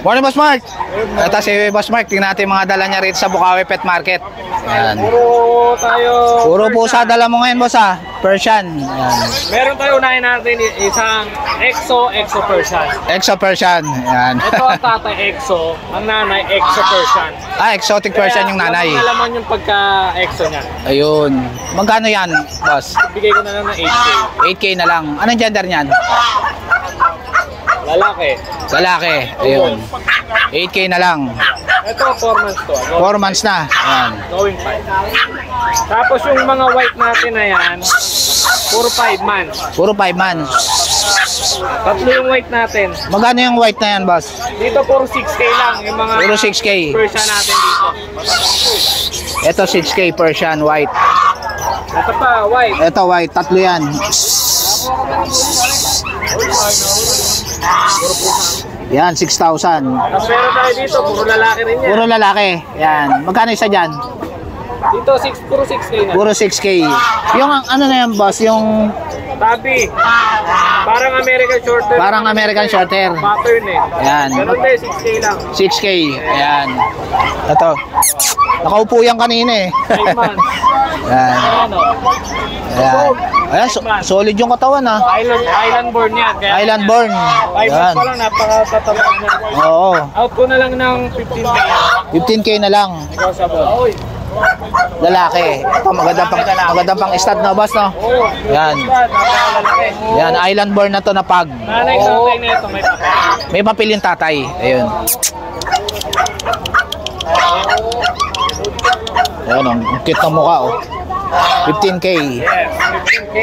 [SPEAKER 1] Morning, Boss Mark. Ito si Boss Mark. Tingnan natin yung mga dala niya rito sa Bukawi Pet Market. Ayan.
[SPEAKER 3] Puro tayo.
[SPEAKER 1] Puro pusa dala mo ngayon, boss, ha? Persian. Ayan.
[SPEAKER 3] Meron tayo unahin natin isang Exo Persian.
[SPEAKER 1] Exo Persian. Ayan.
[SPEAKER 3] Ito ang tatay Exo, ang nanay Exo Persian.
[SPEAKER 1] Exotic Persian yung nanay.
[SPEAKER 3] Kaya alaman yung pagka-Exo niya.
[SPEAKER 1] Ayun. Magkano yan, boss?
[SPEAKER 3] Bigay ko na lang ng 8K.
[SPEAKER 1] 8K na lang. Anong gender niyan?
[SPEAKER 3] Lalaki.
[SPEAKER 1] Lalaki. Ayun. 8K na lang.
[SPEAKER 3] Ito 4 months to.
[SPEAKER 1] 4 months na. Ayan.
[SPEAKER 3] Going 5. Tapos yung mga white natin na yan, puro 5 months.
[SPEAKER 1] Puro 5 months.
[SPEAKER 3] Tatlo yung white natin.
[SPEAKER 1] Magkano yung white na yan, boss?
[SPEAKER 3] Dito puro 6K lang yung mga
[SPEAKER 1] Puro 6K.
[SPEAKER 3] Persian natin dito.
[SPEAKER 1] Ito 6K Persian white.
[SPEAKER 3] Ito pa, white.
[SPEAKER 1] Ito white. Tatlo yan. Yan, 6,000.
[SPEAKER 3] Tapos meron tayo dito, puro lalaki rin yan.
[SPEAKER 1] Puro lalaki. Yan. Magkano isa dyan?
[SPEAKER 3] Dito, puro 6K na.
[SPEAKER 1] Puro 6K. Yung ano na yan, boss? Yung
[SPEAKER 3] Tabi. Parang American Shorter.
[SPEAKER 1] parang American Shorter.
[SPEAKER 3] Pattern eh.
[SPEAKER 1] Yan.
[SPEAKER 3] Ganun din, 6K lang.
[SPEAKER 1] 6K. Ayan. Ito. Nakaupo yan kanina, eh.
[SPEAKER 3] 5 months.
[SPEAKER 1] Yan.
[SPEAKER 3] Ano?
[SPEAKER 1] Ayan. Ayan, solid yung katawan, ha.
[SPEAKER 3] Island born yan. Kaya
[SPEAKER 1] Island born.
[SPEAKER 3] 5 months
[SPEAKER 1] Ayan.
[SPEAKER 3] pa lang, napakatataba na.
[SPEAKER 1] Oo.
[SPEAKER 3] Out ko na lang ng 15K.
[SPEAKER 1] 15K na lang.
[SPEAKER 3] Ikaw sa ball.
[SPEAKER 1] Lalaki. Ito, magandang pang stud na, boss, no?
[SPEAKER 3] Oo.
[SPEAKER 1] Yan.
[SPEAKER 3] Napakalaki.
[SPEAKER 1] Yan, island born na to na pag.
[SPEAKER 3] Nanay sa tatay na ito, may papel.
[SPEAKER 1] May papel yung tatay. Ayun. Ayun, ang cute ng mukha, oh. 15K.
[SPEAKER 4] Yes, 15K.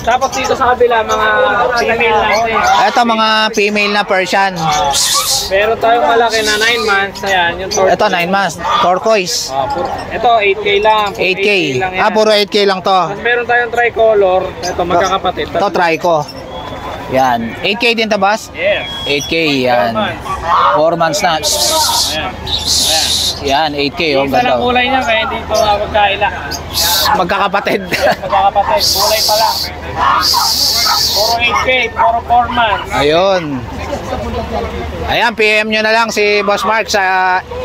[SPEAKER 4] Tapos dito sa kabila, mga female natin.
[SPEAKER 1] Ito mga female na Persian.
[SPEAKER 4] Meron tayong malaki na 9 months. Ayan, yung tortoise.
[SPEAKER 1] Ito 9 months, turquoise.
[SPEAKER 4] Ito, 8K lang.
[SPEAKER 1] 8K.
[SPEAKER 4] lang yan.
[SPEAKER 1] Ah, puro 8K lang to.
[SPEAKER 4] Tapos meron tayong tricolor. Ito, magkakapatid.
[SPEAKER 1] Ito try ko. Yan. 8K din to, boss?
[SPEAKER 4] Yes.
[SPEAKER 1] 8K, yan. 4 months na.
[SPEAKER 4] Ayan.
[SPEAKER 1] Yan, 8K. Oh,
[SPEAKER 4] Isa lang
[SPEAKER 1] ganda.
[SPEAKER 4] kulay niya, kaya hindi ito magkaila.
[SPEAKER 1] Magkakapatid.
[SPEAKER 4] Magkakapatid, kulay pa lang. Puro 8K, puro 4 months.
[SPEAKER 1] Ayun. Ayan, PM nyo na lang si Boss Mark sa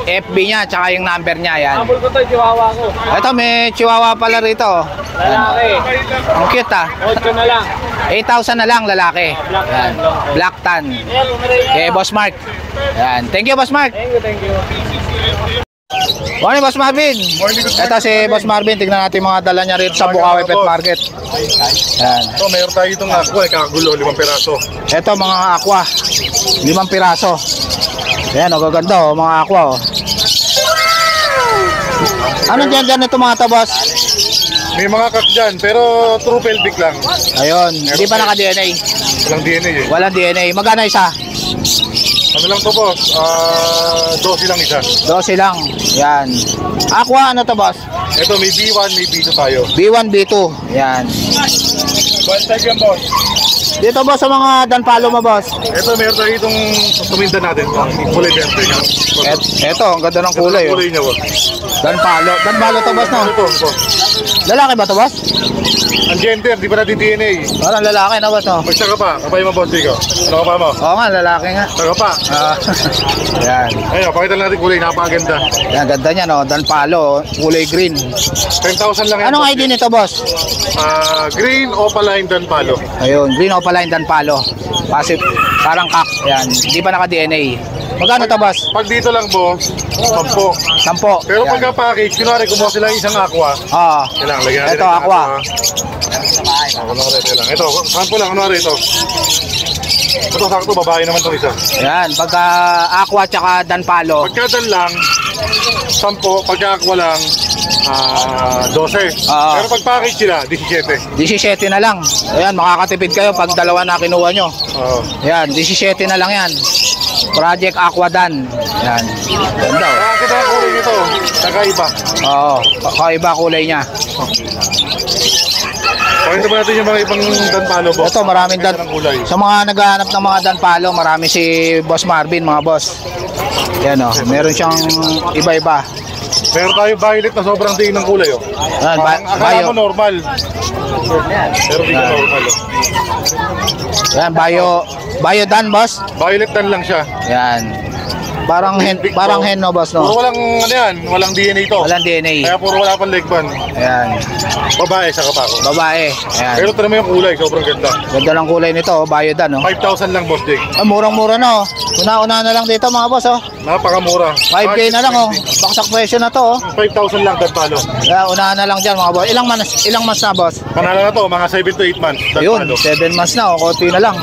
[SPEAKER 1] FB niya, tsaka yung number niya. Yan.
[SPEAKER 4] Habol ko to, chihuahua ko.
[SPEAKER 1] Ito, may chihuahua pala rito.
[SPEAKER 4] Lalaki.
[SPEAKER 1] Ang cute ah.
[SPEAKER 4] 8 na lang.
[SPEAKER 1] 8,000 na lang lalaki. Yan. Black tan. Kay Boss Mark. Yan. Thank you, Boss Mark.
[SPEAKER 4] Thank you, thank you.
[SPEAKER 1] Morning, Boss Marvin. Ito si Boss Marvin. Tignan natin mga dala niya rito sa Bukawi Pet Market. Yan.
[SPEAKER 5] So, mayroon tayo itong aqua, kakagulo, 5 peraso.
[SPEAKER 1] Ito mga aqua. 5 piraso. Yan, oh, gaganda oh, mga aqua oh. Anong dyan ito mga to, boss?
[SPEAKER 5] May mga kak dyan, pero true pelvic lang.
[SPEAKER 1] Ayun, hindi pa naka-DNA.
[SPEAKER 5] Walang DNA eh.
[SPEAKER 1] Walang DNA. Magkano isa?
[SPEAKER 5] Ano lang to, boss? 12 lang isa.
[SPEAKER 1] 12 lang. Yan. Aqua, ano to, boss?
[SPEAKER 5] Ito, may B1, may B2 tayo.
[SPEAKER 1] B1, B2. Yan.
[SPEAKER 5] One type yan, boss.
[SPEAKER 1] Dito, boss, sa mga danpalo mo, boss.
[SPEAKER 5] Ito, meron tayo itong tuminda natin. Kulay verde.
[SPEAKER 1] Ito, ang ganda ng kulay. Oh.
[SPEAKER 5] Kulay niya, boss.
[SPEAKER 1] Danpalo. Danpalo to, boss, no?
[SPEAKER 5] Ano to, boss?
[SPEAKER 1] Lalaki ba to, boss?
[SPEAKER 5] Ang gender, di pa natin DNA.
[SPEAKER 1] Parang lalaki na, boss, no?
[SPEAKER 5] Magsa ka pa, kapay mo, boss, ikaw. Ano ka pa mo?
[SPEAKER 1] Oo nga, lalaki nga.
[SPEAKER 5] Saka pa.
[SPEAKER 1] Ah, yan.
[SPEAKER 5] Ayun, pakita lang natin kulay, napakaganda.
[SPEAKER 1] Yan, ganda niya, no? Danpalo, kulay green.
[SPEAKER 5] 10,000 lang yan.
[SPEAKER 1] Anong
[SPEAKER 5] boss.
[SPEAKER 1] ID nito, boss?
[SPEAKER 5] Green, opaline, dan palo.
[SPEAKER 1] Ayun, green opaline danpalo. Passive, parang kak. Yan, hindi pa naka-DNA. Magkano to, boss?
[SPEAKER 5] Pag dito lang, boss, 10.
[SPEAKER 1] 10.
[SPEAKER 5] Pero
[SPEAKER 1] Yan.
[SPEAKER 5] pagka-package, kunwari kumuha sila ng isang aqua.
[SPEAKER 1] Oo.
[SPEAKER 5] Kailangan lagyan natin.
[SPEAKER 1] Ito,
[SPEAKER 5] ng
[SPEAKER 1] aqua.
[SPEAKER 5] Kunwari, ito lang. Ito, sample lang, kunwari ito. Ito, sakto, babae naman itong isa.
[SPEAKER 1] Yan, pagka aqua tsaka danpalo.
[SPEAKER 5] Pagkadan lang, 10. Pagka-aqua lang, 12.
[SPEAKER 1] Oo.
[SPEAKER 5] Pero pag package sila, 17.
[SPEAKER 1] 17 na lang. Ayan, makakatipid kayo pag dalawa na kinuha nyo.
[SPEAKER 5] Oo.
[SPEAKER 1] Yan, 17 na lang yan. Project Aqua Dan. Yan. Ganda oh.
[SPEAKER 5] Nakakita ang kulay nito, kakaiba.
[SPEAKER 1] Oo, kakaiba kulay niya.
[SPEAKER 5] Pakita ba natin yung mga ibang danpalo, boss?
[SPEAKER 1] Ito, maraming dan.
[SPEAKER 5] Pakita ng kulay.
[SPEAKER 1] Sa mga naghahanap ng mga danpalo, marami si Boss Marvin, mga boss. Yan oh, meron siyang iba-iba.
[SPEAKER 5] Meron tayo violet na sobrang tingin ng kulay, oh.
[SPEAKER 1] Yan,
[SPEAKER 5] Akala
[SPEAKER 1] bio.
[SPEAKER 5] mo normal. Pero di ka normal, oh.
[SPEAKER 1] Yan, bio Dan, boss.
[SPEAKER 5] Violet dan lang siya.
[SPEAKER 1] Yan. Parang hen no, boss,
[SPEAKER 5] Puro
[SPEAKER 1] no?
[SPEAKER 5] walang ano yan, walang DNA to.
[SPEAKER 1] Walang DNA.
[SPEAKER 5] Kaya puro wala pang leg band.
[SPEAKER 1] Ayan.
[SPEAKER 5] Babae sa kapako.
[SPEAKER 1] Babae. Ayan.
[SPEAKER 5] Pero tignan mo yung kulay, sobrang ganda.
[SPEAKER 1] Ganda ng kulay nito, oh. Bio Dan, no?
[SPEAKER 5] 5,000 lang, boss Jake.
[SPEAKER 1] Ah, murang-mura na, oh. Una-una na lang dito, mga boss, oh.
[SPEAKER 5] Napakamura.
[SPEAKER 1] 5K na lang, oh. Baksak presyo na to, oh.
[SPEAKER 5] 5,000 lang, danpalo.
[SPEAKER 1] Kaya unahan na lang dyan, mga boss. Ilang months na, boss?
[SPEAKER 5] Panalo na to, mga 7 to 8 months.
[SPEAKER 1] Yun,
[SPEAKER 5] Danpalo.
[SPEAKER 1] 7 months na, oh. Konti na lang.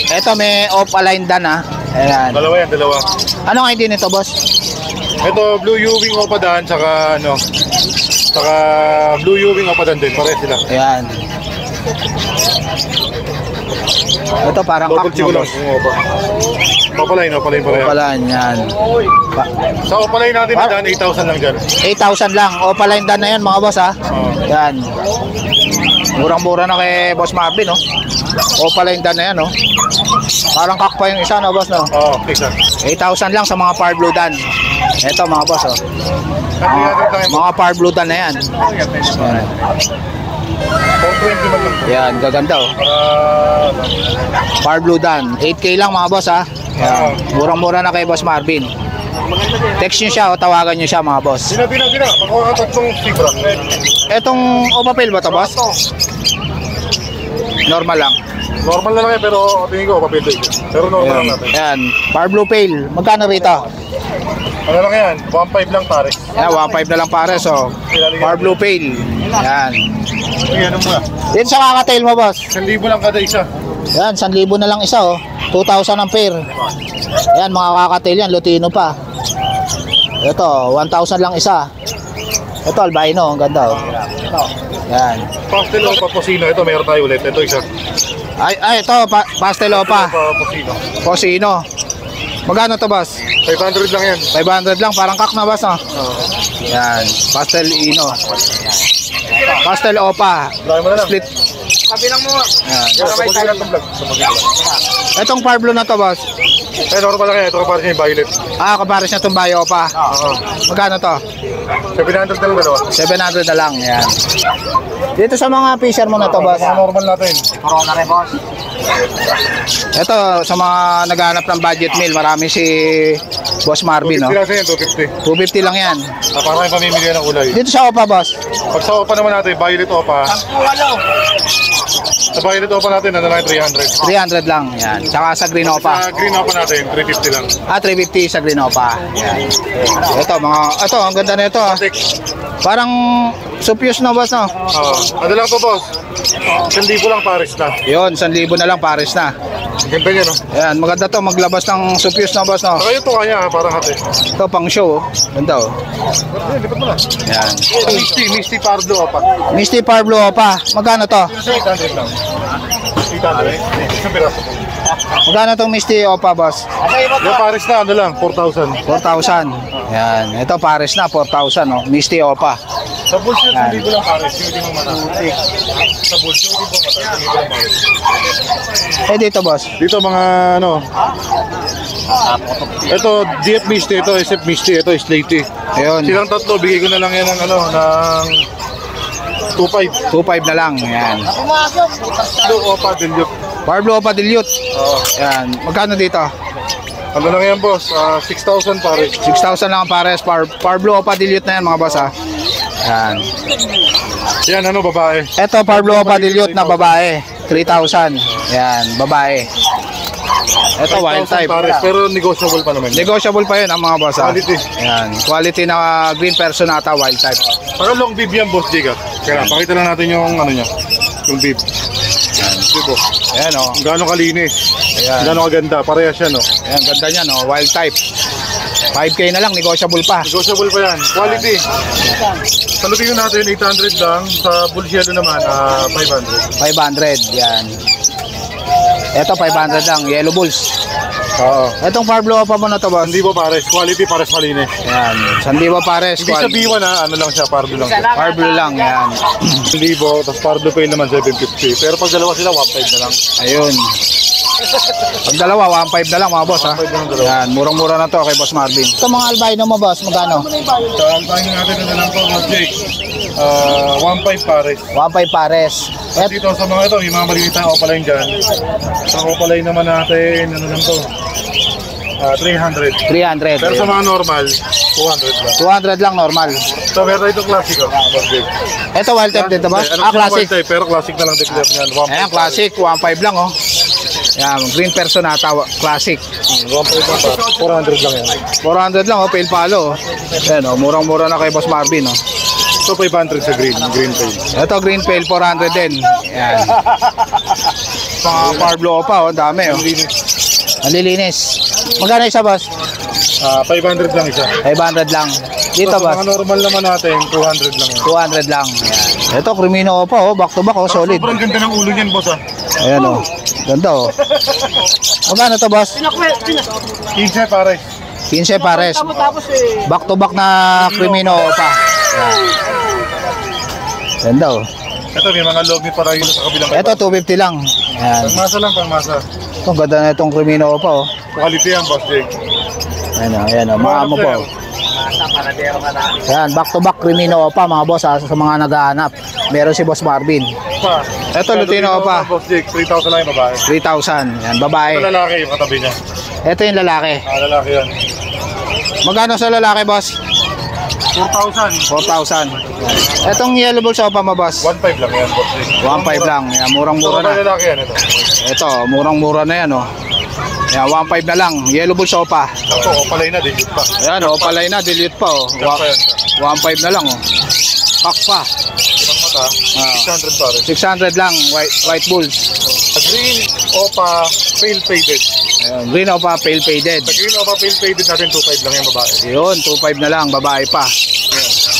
[SPEAKER 1] Ito, may off-align Dan, ah. Ayan.
[SPEAKER 5] Dalawa yan, dalawa.
[SPEAKER 1] Anong ID nito, boss?
[SPEAKER 5] Ito, blue U-wing opadan, saka ano, saka blue U-wing opadan din, pares sila.
[SPEAKER 1] Ayan. Ito, parang
[SPEAKER 5] Double
[SPEAKER 1] kak,
[SPEAKER 5] chico
[SPEAKER 1] no,
[SPEAKER 5] lang,
[SPEAKER 1] boss?
[SPEAKER 5] yung opa. Opaline pa rin.
[SPEAKER 1] Off-align, yan.
[SPEAKER 5] Sa opaline natin na dyan, 8,000 lang dyan.
[SPEAKER 1] 8,000 lang. Off-align Dan na yan, mga boss, ha?
[SPEAKER 5] Oo.
[SPEAKER 1] Yan. Murang-mura na kay Boss Marvin, no? Off-align Dan na yan, no? Parang kak pa yung isa, no, boss, no?
[SPEAKER 5] Oo, isa.
[SPEAKER 1] 8,000 lang sa mga Par Blue Dan. Ito, mga boss, oh.
[SPEAKER 5] Kasi natin tayo,
[SPEAKER 1] Mga Par Blue Dan na yan. Yan.
[SPEAKER 5] 420 man lang.
[SPEAKER 1] Yan, gaganda, oh. Par Blue Dan. 8K lang, mga boss, ha? Yan. Murang-mura na kay Boss Marvin. Text nyo siya o tawagan nyo siya, mga boss.
[SPEAKER 5] Bina. Pakuha ka tatlong fibra.
[SPEAKER 1] Etong Opapel ba to, boss? Normal lang.
[SPEAKER 5] Normal na lang yan, pero tingin ko, papito ito. Pero normal lang natin.
[SPEAKER 1] Yan. Par Blue Pale. Magkano rito?
[SPEAKER 5] Ano lang yan? 1.5 lang pare.
[SPEAKER 1] Yan, 1.5 na lang pare. So, Par Blue Pale. Yan.
[SPEAKER 5] Sige, ano muna?
[SPEAKER 1] Dito sa kakatail mo, boss.
[SPEAKER 5] 1,000 lang kada isa.
[SPEAKER 1] Yan, 1,000 na lang isa, oh. 2,000 ang pair. Yan, mga kakatail yan. Lutino pa. Ito, 1,000 lang isa. Ito, albino. Ang ganda, oh. Yan.
[SPEAKER 5] Pastel Opa Posino. Ito, meron tayo ulit. Ito isa.
[SPEAKER 1] Ay, ito, Pastel Opa.
[SPEAKER 5] Posino.
[SPEAKER 1] Posino. Magkano to, boss?
[SPEAKER 5] 500 lang yan.
[SPEAKER 1] 500 lang, parang kak na, boss, no? Yan, Pastel Ino. Pastel Opa.
[SPEAKER 5] Try mo na lang.
[SPEAKER 1] Split.
[SPEAKER 4] Kabilang mo.
[SPEAKER 1] Yan.
[SPEAKER 5] Yes, kapag lang itong vlog.
[SPEAKER 1] Itong Parblo na to, boss.
[SPEAKER 5] Eh, normal lang yan. Ito kapag siya yung violet.
[SPEAKER 1] Kapares niya itong Bayo Opa. Magkano to?
[SPEAKER 5] 700 na lang dalawa.
[SPEAKER 1] 700 na lang, yan. Dito sa mga fisher mo na to, boss.
[SPEAKER 5] Mga normal natin.
[SPEAKER 2] Corona rin, boss.
[SPEAKER 1] Ito, sa mga naghahanap ng budget meal, marami si Boss Marvin, no?
[SPEAKER 5] 250 lang sa yan, 250.
[SPEAKER 1] 250 lang yan.
[SPEAKER 5] Para kayo pamimili ng kulay.
[SPEAKER 1] Dito sa Opa, boss.
[SPEAKER 5] Pag sa Opa naman natin, violet Opa. Sa violet Opa natin, ano lang 300.
[SPEAKER 1] 300 lang, yan. Tsaka sa Green Opa.
[SPEAKER 5] Sa green Opa natin, 350 lang.
[SPEAKER 1] 350 sa Green Opa. Yan. Ito, ang ganda nito. Parang supyos na, boss, no?
[SPEAKER 5] Ano lang to, boss? 1,000 lang Paris na.
[SPEAKER 1] Yun, 1,000 na lang, pares na.
[SPEAKER 5] Ganda niya, no?
[SPEAKER 1] Yan, maganda to, maglabas ng supyos na, boss, no?
[SPEAKER 5] Saka yung tuka niya, parang hati.
[SPEAKER 1] Ito, pang show, oh. Ganda, oh.
[SPEAKER 5] Lipat mo na.
[SPEAKER 1] Yan.
[SPEAKER 5] Misty Pardo Opa.
[SPEAKER 1] Misty Parblo Opa. Magkano to?
[SPEAKER 5] 800 lang. 800. Isang piraso po.
[SPEAKER 1] Magkano tong Misty Opa, boss?
[SPEAKER 5] Yung Paris na, ano lang, 4,000.
[SPEAKER 1] 4,000. Yan. Ito, pares na, 4,000, no? Misty Opa.
[SPEAKER 5] Sa bullshit, hindi ko lang Paris. Yung hindi mo mata. Sa bullshit, hindi ko mata. Hindi ko lang Paris.
[SPEAKER 1] Dito, boss.
[SPEAKER 5] Dito mga ano. Ito, DF Misty. Ito, SF Misty. Ito, Slaty.
[SPEAKER 1] Ayun.
[SPEAKER 5] Silang tatlo, bigay ko na lang yan ng ano, ng 2.5.
[SPEAKER 1] 2,500 na lang. Yan.
[SPEAKER 5] Ito, Opa, Dilute.
[SPEAKER 1] Parblo Opa Dilute. Yan. Magkano dito?
[SPEAKER 5] Ano lang yan, boss? 6,000 Paris.
[SPEAKER 1] 6,000 lang ang pares. Parblo Opa Dilute na yan, mga boss, ha? Yan.
[SPEAKER 5] Yan, ano, babae.
[SPEAKER 1] Ito, Parblo Opa Dilute na babae. 3,000. Yan, babae. Ito, wild
[SPEAKER 5] 5,000
[SPEAKER 1] type.
[SPEAKER 5] Paris, pero negotiable pa naman.
[SPEAKER 1] Negotiable pa yun, ang mga boss, ha?
[SPEAKER 5] Quality.
[SPEAKER 1] Yan. Quality na green personata, wild type.
[SPEAKER 5] Para long bib yan, boss Jiga. Kaya pakita lang natin yung ano niya. Yung bib. Diba?
[SPEAKER 1] Ayan, oh.
[SPEAKER 5] Kung gaano kalinis.
[SPEAKER 1] Ayan.
[SPEAKER 5] Gaano kaganda. Parehas yan, no?
[SPEAKER 1] Ayan, ganda niya, no? Wild type. 5K na lang, negotiable pa.
[SPEAKER 5] Negotiable pa yan. Quality. Sa lutin natin, 800 lang. Sa Bulsiado naman, 500.
[SPEAKER 1] 500, yan. Ito, 500 lang, Yellow Bulls.
[SPEAKER 5] Oo.
[SPEAKER 1] Itong Parblo Opa mo na to, boss.
[SPEAKER 5] Hindi ba pares? Quality pares malinis.
[SPEAKER 1] Yan, Sandiwa Pares.
[SPEAKER 5] Hindi sa B1 ano lang siya, Pardo lang siya.
[SPEAKER 1] Parblo lang, yan.
[SPEAKER 5] 1,000, tapos Pardo Pay naman 750. Pero pag dalawa sila, 1.5 na lang.
[SPEAKER 1] Ayun. Pag dalawa, 1.5 na lang, mga boss, ha?
[SPEAKER 5] 1.5 na lang dalawa.
[SPEAKER 1] Yan, murang-mura na to kay Boss Marvin. Ito mga albino mo, boss, magkano?
[SPEAKER 5] So, ang bangin natin na lang po, Boss Jake. 1.5 pares.
[SPEAKER 1] 1.5 pares.
[SPEAKER 5] At dito sa mga ito, yung mga maliliit na opaline dyan. Sa opaline naman natin, ano lang to? 300.
[SPEAKER 1] 300.
[SPEAKER 5] Pero sa
[SPEAKER 1] Ayun.
[SPEAKER 5] mga normal, 200 lang.
[SPEAKER 1] 200 lang, normal.
[SPEAKER 5] So, meron ito classic, Boss Jake.
[SPEAKER 1] Ito, wild type dito, boss? Classic.
[SPEAKER 5] Type, pero classic na lang declare niyan. 1.5
[SPEAKER 1] Ayan, classic, 1.5 lang, oh. Yan, green personata, classic.
[SPEAKER 5] 1.5 lang pa. 400 lang yan.
[SPEAKER 1] 400 lang, oh, pale palo, oh. Ayan, oh, murang-mura na kay Boss Marvin, oh.
[SPEAKER 5] So, 500 sa green pay.
[SPEAKER 1] Ito, green pale, 400 din. Yan. Mga Parblo pa, oh, dami, oh. Malilinis. Magkano isa, boss?
[SPEAKER 5] 500 lang isa.
[SPEAKER 1] 500 lang. Dito,
[SPEAKER 5] So, sa
[SPEAKER 1] boss?
[SPEAKER 5] mga normal naman natin, 200 lang yan.
[SPEAKER 1] 200 lang. Yan. Ito, Crimino pa, oh. Back to back, oh. Solid.
[SPEAKER 5] Sobrang ganda ng ulo niyan, boss, ah.
[SPEAKER 1] Ayan, oh. Ganda, oh. Magkano to, boss?
[SPEAKER 5] 15 pares.
[SPEAKER 1] 15 pares. Back to back na Crimino pa. Yan. Ganda, oh.
[SPEAKER 5] Ito, may mga log ni Parayo sa kabilang.
[SPEAKER 1] Ito, 250 lang. Yan.
[SPEAKER 5] Pangmasa lang, pangmasa.
[SPEAKER 1] Ito, ganda na itong Crimino pa, oh.
[SPEAKER 5] Quality yan, boss Jake.
[SPEAKER 1] Ayan, oh. Mga mo po. Yan, back to back Crimino pa, mga boss, ha, sa mga naghahanap. Meron si Boss Marvin.
[SPEAKER 5] Pa.
[SPEAKER 1] Ito, Lutino pa.
[SPEAKER 5] Boss Jake, 3,000 lang yung babae.
[SPEAKER 1] 3,000. Yan, babae.
[SPEAKER 5] Ito lalaki yung katabi niya.
[SPEAKER 1] Ito yung lalaki.
[SPEAKER 5] Lalaki yan.
[SPEAKER 1] Magkano sa lalaki, boss?
[SPEAKER 5] 4,000.
[SPEAKER 1] 4,000. Etong yellow balls pa mo, boss?
[SPEAKER 5] 1.5 lang yan, boss Jake.
[SPEAKER 1] 1.5 lang. Yan, murang-mura na.
[SPEAKER 5] Lalaki yan, ito.
[SPEAKER 1] Ito, murang-mura na yan, oh. Yan, 1.5 na lang. Yellow balls pa.
[SPEAKER 5] Ito, opalay na, digit pa.
[SPEAKER 1] Ayan, oh, palay na, delete pa, oh. 1.5 na lang, oh. Pack pa.
[SPEAKER 5] Ibang mata, 600 pares.
[SPEAKER 1] 600 lang, white bulls.
[SPEAKER 5] Green, opa, pale faded.
[SPEAKER 1] Ayan, green pa, pale faded.
[SPEAKER 5] Sa green, opa, pale faded natin, 2.5 lang yung babae.
[SPEAKER 1] Yun, 2.5 na lang, babae pa.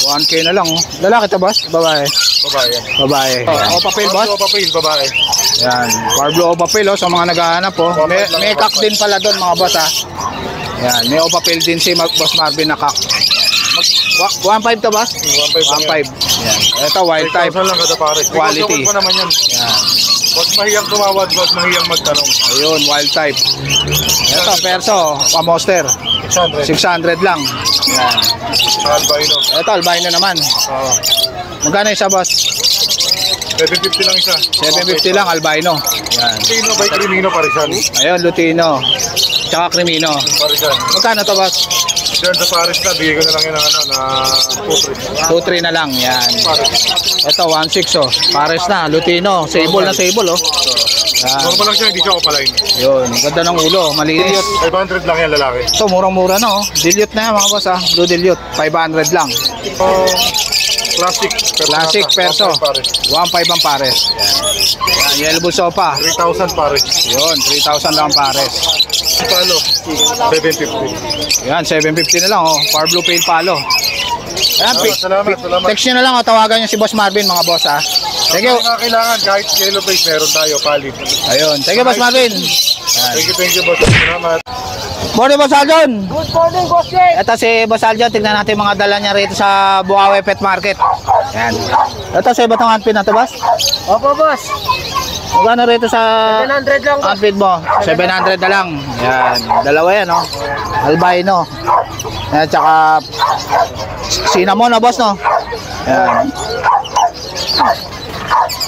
[SPEAKER 1] 1K na lang, oh. Lalaki to, boss? Babae.
[SPEAKER 5] Babae yan.
[SPEAKER 1] Babae. Opa Pale, boss?
[SPEAKER 5] Opa Pale, babae.
[SPEAKER 1] Yan. Parblo Opa Pale, sa mga naghahanap po. May kak din pala doon, mga boss, ha. Yan, may Opa Pale din si Boss Marvin na kak. 1.5 to, boss? 1.5. Yan. Ito, wild type.
[SPEAKER 5] 3,000 lang kada pare.
[SPEAKER 1] Quality.
[SPEAKER 5] Negotiable pa naman yan.
[SPEAKER 1] Yan.
[SPEAKER 5] Huwag mahiyang tumawad, huwag mahiyang magtanong.
[SPEAKER 1] Ayun, wild type. Ito, perso, pamoster.
[SPEAKER 5] 600.
[SPEAKER 1] 600 lang. Yan.
[SPEAKER 5] Sa albino.
[SPEAKER 1] Ito, albino naman.
[SPEAKER 5] Oo.
[SPEAKER 1] Magkano isa, boss?
[SPEAKER 5] 750 lang isa.
[SPEAKER 1] 750 lang, albino. Yan.
[SPEAKER 5] Lutino by Crimino Parisan.
[SPEAKER 1] Ayun, Lutino. Tsaka Crimino.
[SPEAKER 5] Parisan.
[SPEAKER 1] Magkano to, boss?
[SPEAKER 5] Diyan sa Paris na, bigay ko na lang yun ng ano, na 2-3.
[SPEAKER 1] 2-3 na lang, yan.
[SPEAKER 5] Paris.
[SPEAKER 1] Ito, 1.6 oh. Pares na, Lutino. Sable na sable oh. Yan.
[SPEAKER 5] Normal lang siya, hindi siya opaline.
[SPEAKER 1] Yun, ganda ng ulo, malinis.
[SPEAKER 5] 500 lang yan lalaki.
[SPEAKER 1] Ito, murang-mura na oh. Dilute na yan mga boss ah. Blue dilute, 500 lang.
[SPEAKER 5] Classic.
[SPEAKER 1] Classic perso. 1.5
[SPEAKER 5] Pares.
[SPEAKER 1] ang pares. Yan, yellow bull sopa.
[SPEAKER 5] 3,000 Pares.
[SPEAKER 1] Yun, 3,000 lang ang pares.
[SPEAKER 5] Palo. 750.
[SPEAKER 1] Yan, 750 na lang oh. Par blue pale palo. Ayan,
[SPEAKER 5] Salamat.
[SPEAKER 1] text nyo na lang oh. Tawagan nyo si Boss Marvin mga boss ah. Thank you.
[SPEAKER 5] Kung kailangan, kahit yellow face, meron tayo, palit.
[SPEAKER 1] Ayun, thank you Boss Marvin.
[SPEAKER 5] Thank you, boss. Salamat.
[SPEAKER 1] Morning Boss Aljon.
[SPEAKER 2] Good morning, Boss Jay.
[SPEAKER 1] Ito si Boss Aljon, tignan natin mga dala niya rito sa Bukawi Pet Market. Yan. Ito sa iba't ang unfeed na to, boss?
[SPEAKER 2] Opo, boss.
[SPEAKER 1] Magkano rito sa
[SPEAKER 2] 700 lang, boss.
[SPEAKER 1] unfeed mo? 700 na lang. Yan. Dalawa yan, no? Albino. Yan, tsaka cinnamon, no, boss, no? Yan.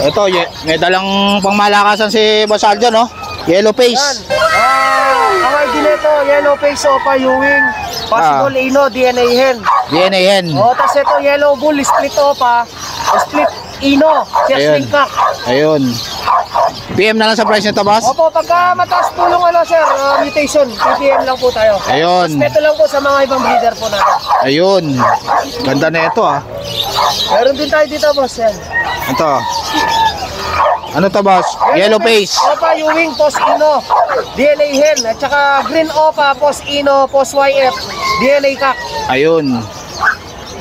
[SPEAKER 1] Ito, may dalang pangmalakasan si Boss Aljon, no? Yellow face.
[SPEAKER 2] Ang ID nito, yellow face opa Ewing. Possible ino, DNA hen.
[SPEAKER 1] DNA hen.
[SPEAKER 2] Tapos ito, yellow bull, split opa. Split ino,
[SPEAKER 1] Ayun.
[SPEAKER 2] siya kak.
[SPEAKER 1] Ayun. PM na lang sa price nito, boss?
[SPEAKER 2] Opo, pagka mataas po yung ano, sir, mutation, PPM lang po tayo.
[SPEAKER 1] Ayun.
[SPEAKER 2] Tapos ito lang po sa mga ibang breeder po natin.
[SPEAKER 1] Ayun. Ganda na ito, ah.
[SPEAKER 2] Meron din tayo dito, boss. Yan.
[SPEAKER 1] Ito. Ano to, boss? Yellow face.
[SPEAKER 2] Opa Ewing, post ino, DNA hen. At saka green opa, post ino, post YF, DNA kak.
[SPEAKER 1] Ayun.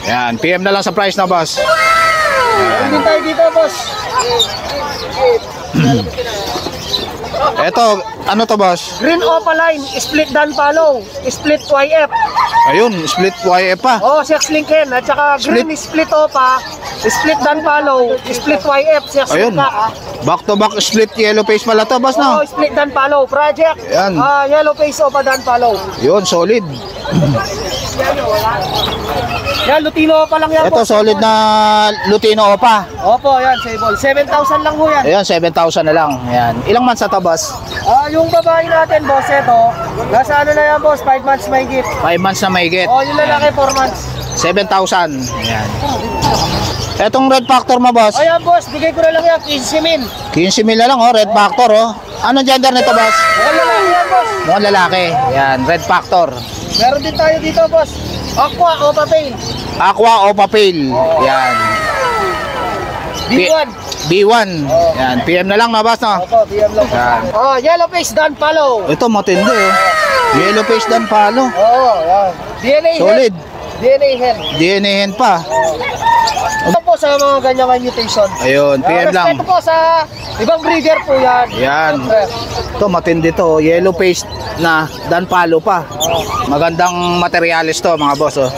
[SPEAKER 1] Yan. PM na lang sa price na, boss.
[SPEAKER 2] Meron din tayo dito, boss.
[SPEAKER 1] Ito. Ano to, boss?
[SPEAKER 2] Green opaline, split dan follow, split YF.
[SPEAKER 1] Ayun. Split YF pa.
[SPEAKER 2] Sex link hen. At saka green split opa, split dan follow, split YF, sex
[SPEAKER 1] Ayun.
[SPEAKER 2] link kak.
[SPEAKER 1] Back to back split yellow face pala to, boss, no?
[SPEAKER 2] Split dan follow project.
[SPEAKER 1] Yan.
[SPEAKER 2] Yellow face opa dan follow.
[SPEAKER 1] Yun. Solid.
[SPEAKER 2] Yan, Lutino opa lang yan,
[SPEAKER 1] Ito,
[SPEAKER 2] boss.
[SPEAKER 1] solid na Lutino opa.
[SPEAKER 2] Opo, yan, sable. 7,000 lang ho yan.
[SPEAKER 1] Ayun, 7,000 na lang. Yan. Ilang months na to, boss?
[SPEAKER 2] Yung babae natin, boss, ito. Nasa ano na yan, boss, 5 months may gift.
[SPEAKER 1] 5 months na may get.
[SPEAKER 2] Yung lalaki, 4 months.
[SPEAKER 1] 7,000. Yan. Etong red factor mo, boss?
[SPEAKER 2] Ayan, boss, bigay ko na lang yan, 15 min.
[SPEAKER 1] 15 mil na lang, oh. Red factor, oh. Anong gender nito, boss?
[SPEAKER 2] Mukhang lalaki yan, boss.
[SPEAKER 1] Mukhang lalaki. Yan, red factor.
[SPEAKER 2] Meron din tayo dito, boss. Aqua, opa pail.
[SPEAKER 1] Aqua o papel. Yan.
[SPEAKER 2] B1.
[SPEAKER 1] B1. Yan, PM na lang, no, boss, no?
[SPEAKER 2] Opo, PM lang.
[SPEAKER 1] Yan.
[SPEAKER 2] Yellow face, dan follow.
[SPEAKER 1] Ito, matindi, oh. Yellow face dan palo.
[SPEAKER 2] Yan. DNA hen.
[SPEAKER 1] Solid.
[SPEAKER 2] DNA hen.
[SPEAKER 1] DNA hen pa.
[SPEAKER 2] Ito po sa mga ganyang mutation.
[SPEAKER 1] Ayun, PM lang.
[SPEAKER 2] Respeto po sa ibang breeder po yan.
[SPEAKER 1] Yan. Ito, matindi to. Yellow face na dan palo pa. Magandang materialis to, mga boss, oh.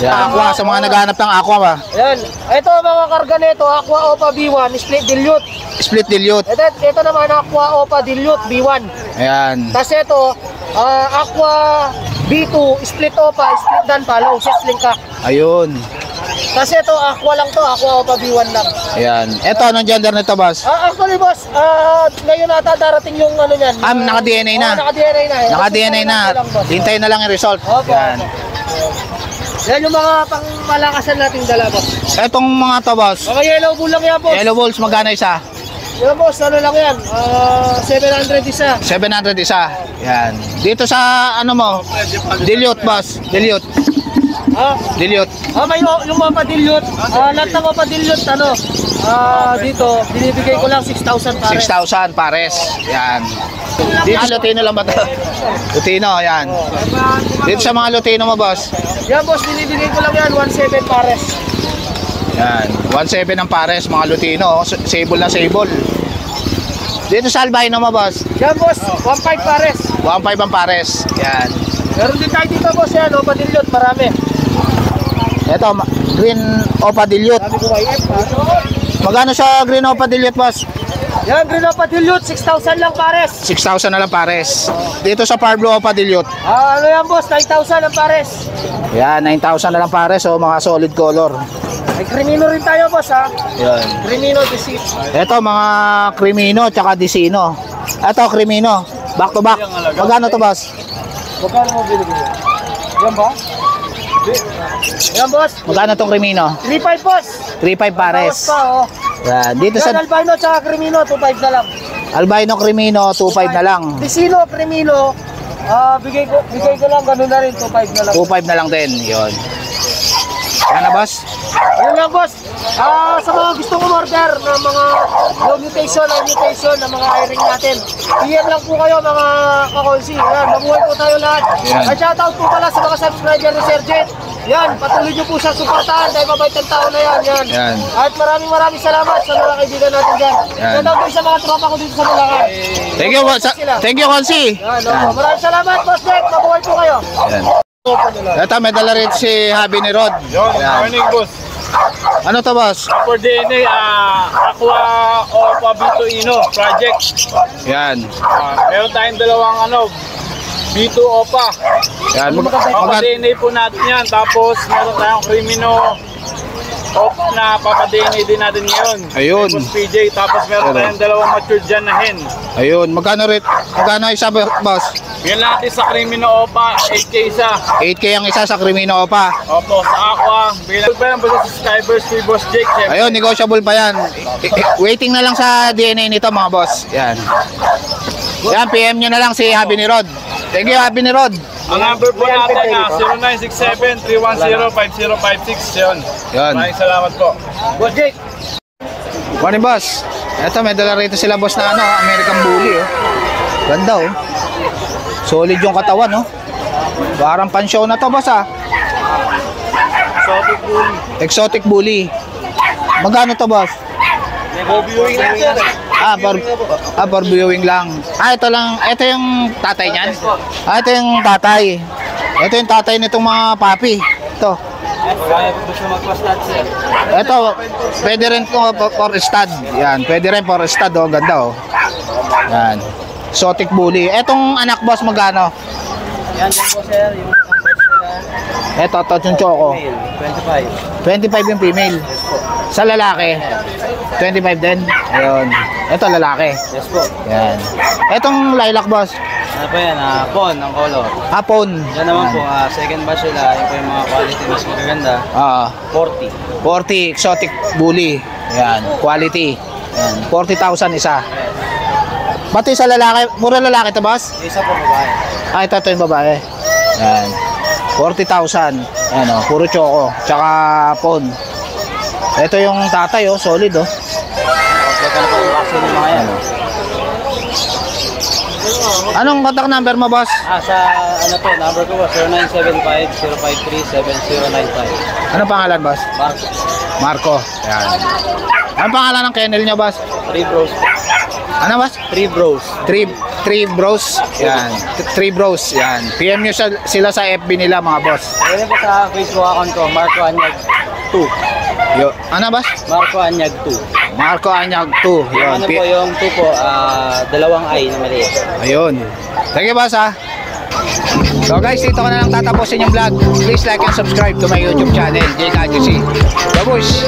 [SPEAKER 1] Yan. Aqua, sa mga naghahanap ng aqua ba?
[SPEAKER 2] Yan. Ito mga karga nito, Aqua Opa B1, split dilute.
[SPEAKER 1] Split dilute.
[SPEAKER 2] Ito naman Aqua Opa dilute B1.
[SPEAKER 1] Ayan.
[SPEAKER 2] Tapos ito, Aqua B2, split Opa, split dan follow, 6 link kak.
[SPEAKER 1] Ayun.
[SPEAKER 2] Tapos ito, Aqua lang to, Aqua Opa B1 lang.
[SPEAKER 1] Ayan. Ito, anong gender nito, boss?
[SPEAKER 2] Actually boss, ngayon ata darating yung ano yan.
[SPEAKER 1] Naka-DNA na.
[SPEAKER 2] Naka-DNA na.
[SPEAKER 1] Naka-DNA na. Hintayin na lang yung result.
[SPEAKER 2] Opo.
[SPEAKER 1] Yan.
[SPEAKER 2] Yan yung mga pangmalakasan nating dala, boss.
[SPEAKER 1] Etong mga to, boss.
[SPEAKER 2] Mga yellow bull lang yan, boss.
[SPEAKER 1] Yellow bulls, magkano isa?
[SPEAKER 2] Yan, boss, ano lang yan? 700 isa.
[SPEAKER 1] 700 isa. Yan. Dito sa, ano mo? Dilute, boss. Dilute. Dilute.
[SPEAKER 2] May yung mga dilute. Lahat ng mga dilute, dito, binibigay ko lang 6,000 pare.
[SPEAKER 1] 6,000 pares. Yan. Dito sa Lutino lang ba ito? Lutino, yan. Dito sa mga Lutino mo, boss.
[SPEAKER 2] Yan, boss, binibigay ko lang yan 1,700 pares.
[SPEAKER 1] Yan, 1.7 ang pares, mga Lutino. Sable na sable. Dito sa albino mo, boss.
[SPEAKER 2] Yan, boss. 1.5 pares.
[SPEAKER 1] 1.5 ang pares. Yan.
[SPEAKER 2] Meron din tayo dito, boss. Yan, Opa Dilute. Marami.
[SPEAKER 1] Ito, green Opa Dilute.
[SPEAKER 2] Marami po YF, ha?
[SPEAKER 1] Magkano sa green Opa Dilute, boss?
[SPEAKER 2] Yan, Green Opa Dilute. 6,000 lang pares.
[SPEAKER 1] 6,000 na lang pares. Dito sa Parblo Opa Dilute.
[SPEAKER 2] Ano yan, boss? 9,000 ang pares.
[SPEAKER 1] Yan, 9,000 na lang pares. O, mga solid color.
[SPEAKER 2] May Crimino rin tayo, boss, ha?
[SPEAKER 1] Yan.
[SPEAKER 2] Crimino disease.
[SPEAKER 1] Ito, mga Crimino, tsaka Dicino. Ito, Crimino. Back to back. Magkano to, boss?
[SPEAKER 2] Magkano mo binibili? Yan ba? Yan, boss.
[SPEAKER 1] Magkano tong Crimino?
[SPEAKER 2] 3.5, boss.
[SPEAKER 1] 3.5 pares.
[SPEAKER 2] Bawas pa, oh.
[SPEAKER 1] Yan, dito
[SPEAKER 2] Yan,
[SPEAKER 1] sa
[SPEAKER 2] albino tsaka Crimino, 2.5 na lang.
[SPEAKER 1] albino Crimino, 2.5 na lang.
[SPEAKER 2] Dicino, Crimino, bigay ko lang, ganun na rin, 2.5 na lang.
[SPEAKER 1] 2.5 na lang din. Yun. Yan na, boss.
[SPEAKER 2] Ayun lang, boss. Sa mga gustong umorder ng mga low mutation, high mutation ng mga hiring natin, PM lang po kayo mga kakonsi. Yan, mabuhay po tayo lahat.
[SPEAKER 1] Yan.
[SPEAKER 2] At shoutout po pala sa mga subscriber ni Sir Jet. Yan, patuloy nyo po siya suportahan dahil mabait ang tao na yan.
[SPEAKER 1] Yan.
[SPEAKER 2] At maraming salamat sa mga kaibigan natin dyan.
[SPEAKER 1] Yan.
[SPEAKER 2] Yan daw po sa mga tropa ko dito sa Bulacan.
[SPEAKER 1] Thank you, thank you, Konsi.
[SPEAKER 2] Yan, maraming salamat, Boss Jet. Mabuhay po kayo.
[SPEAKER 1] Yan. Ito, may dala rin si Habi ni Rod.
[SPEAKER 4] Yun, morning boss.
[SPEAKER 1] Ano to, boss?
[SPEAKER 4] For DNA, Aqua Opa Bito Ino project.
[SPEAKER 1] Yan.
[SPEAKER 4] Meron tayong dalawang B2 Opa.
[SPEAKER 1] Yan.
[SPEAKER 4] Papa-DNA po natin yan. Tapos meron tayong Crimino Op na papa-DNA din natin ngayon.
[SPEAKER 1] Ayun.
[SPEAKER 4] Tapos PJ. Tapos meron tayong dalawang mature dyan na hen.
[SPEAKER 1] Ayun. Magkano isa, boss?
[SPEAKER 4] Yan natin sa Crimino Opa, 8K isa.
[SPEAKER 1] 8K ang isa sa Crimino Opa.
[SPEAKER 4] Opo, sa Aqua. Bilang pa yan ba sa subscribers kay Boss Jake? Siyempre.
[SPEAKER 1] Ayun, negotiable pa yan. Waiting na lang sa DNA nito, mga boss. Yan. Yan, PM nyo na lang si Habi ni Rod. Thank you, Habi ni Rod.
[SPEAKER 4] Ang number po natin 0967-310-5056. Yun.
[SPEAKER 1] Yan.
[SPEAKER 4] Maraming salamat po.
[SPEAKER 2] Boss Jake.
[SPEAKER 1] Morning, boss. Ito, may dala rito sila, boss, na American Bully, oh. Ganda, oh. Solid yung katawan, oh. Parang pan-show na to, boss, ah.
[SPEAKER 4] Exotic Bully.
[SPEAKER 1] Exotic Bully. Magkano to, boss?
[SPEAKER 4] Viewing natin.
[SPEAKER 1] For viewing lang. Ito lang. Ito yung tatay niyan? Ito yung tatay. Ito yung tatay nitong mga papi. Ito. Ito, pwede rin for stud. Yan, pwede rin for stud, oh. Ganda, oh. Yan. Exotic Bully. Etong anak, boss, magkano?
[SPEAKER 2] Yan din po, sir. Yung
[SPEAKER 1] Ito, yung choco.
[SPEAKER 2] 25.
[SPEAKER 1] 25 yung female. Sa lalaki, 25 din. Ayun. Ito, lalaki.
[SPEAKER 2] Yes po.
[SPEAKER 1] Yan. Etong lilac, boss.
[SPEAKER 2] Ano po yan? Pon, ang color.
[SPEAKER 1] Hapon.
[SPEAKER 2] Yan naman po, second batch sila. Yung po yung mga quality mas magaganda. 40.
[SPEAKER 1] 40 exotic bully. Yan, quality. Yan, 40,000 isa. Pati sa lalaki, puro lalaki to, boss?
[SPEAKER 2] Isa po babae.
[SPEAKER 1] Ito yung babae. Yan. 40,000. Yan, oh, puro choco. Tsaka pon. Ito yung tatay, oh, solid, oh.
[SPEAKER 2] Check na po yung vaccine ng mga yan.
[SPEAKER 1] Anong contact number mo, boss?
[SPEAKER 2] Sa number ko po, 0975-053-7095.
[SPEAKER 1] Anong pangalan, boss?
[SPEAKER 2] Marco.
[SPEAKER 1] Marco. Yan. Anong pangalan ng kennel nyo, boss?
[SPEAKER 2] 3 bros.
[SPEAKER 1] Ano, boss?
[SPEAKER 2] 3 bros.
[SPEAKER 1] Three bros. Yan. 3 bros. Yan. PM nyo sila sa FB nila, mga boss.
[SPEAKER 2] Ayun po sa Facebook account ko, Marco Anyag 2.
[SPEAKER 1] Ano, boss?
[SPEAKER 2] Marco Anyag 2.
[SPEAKER 1] Marco Anyag 2. Yun.
[SPEAKER 2] Ano po yung 2 po, dalawang I na maliit.
[SPEAKER 1] Ayun. Thank you, boss, ha. So guys, dito ko na lang tatapusin yung vlog. Please like and subscribe to my YouTube channel, JKGC. Babush!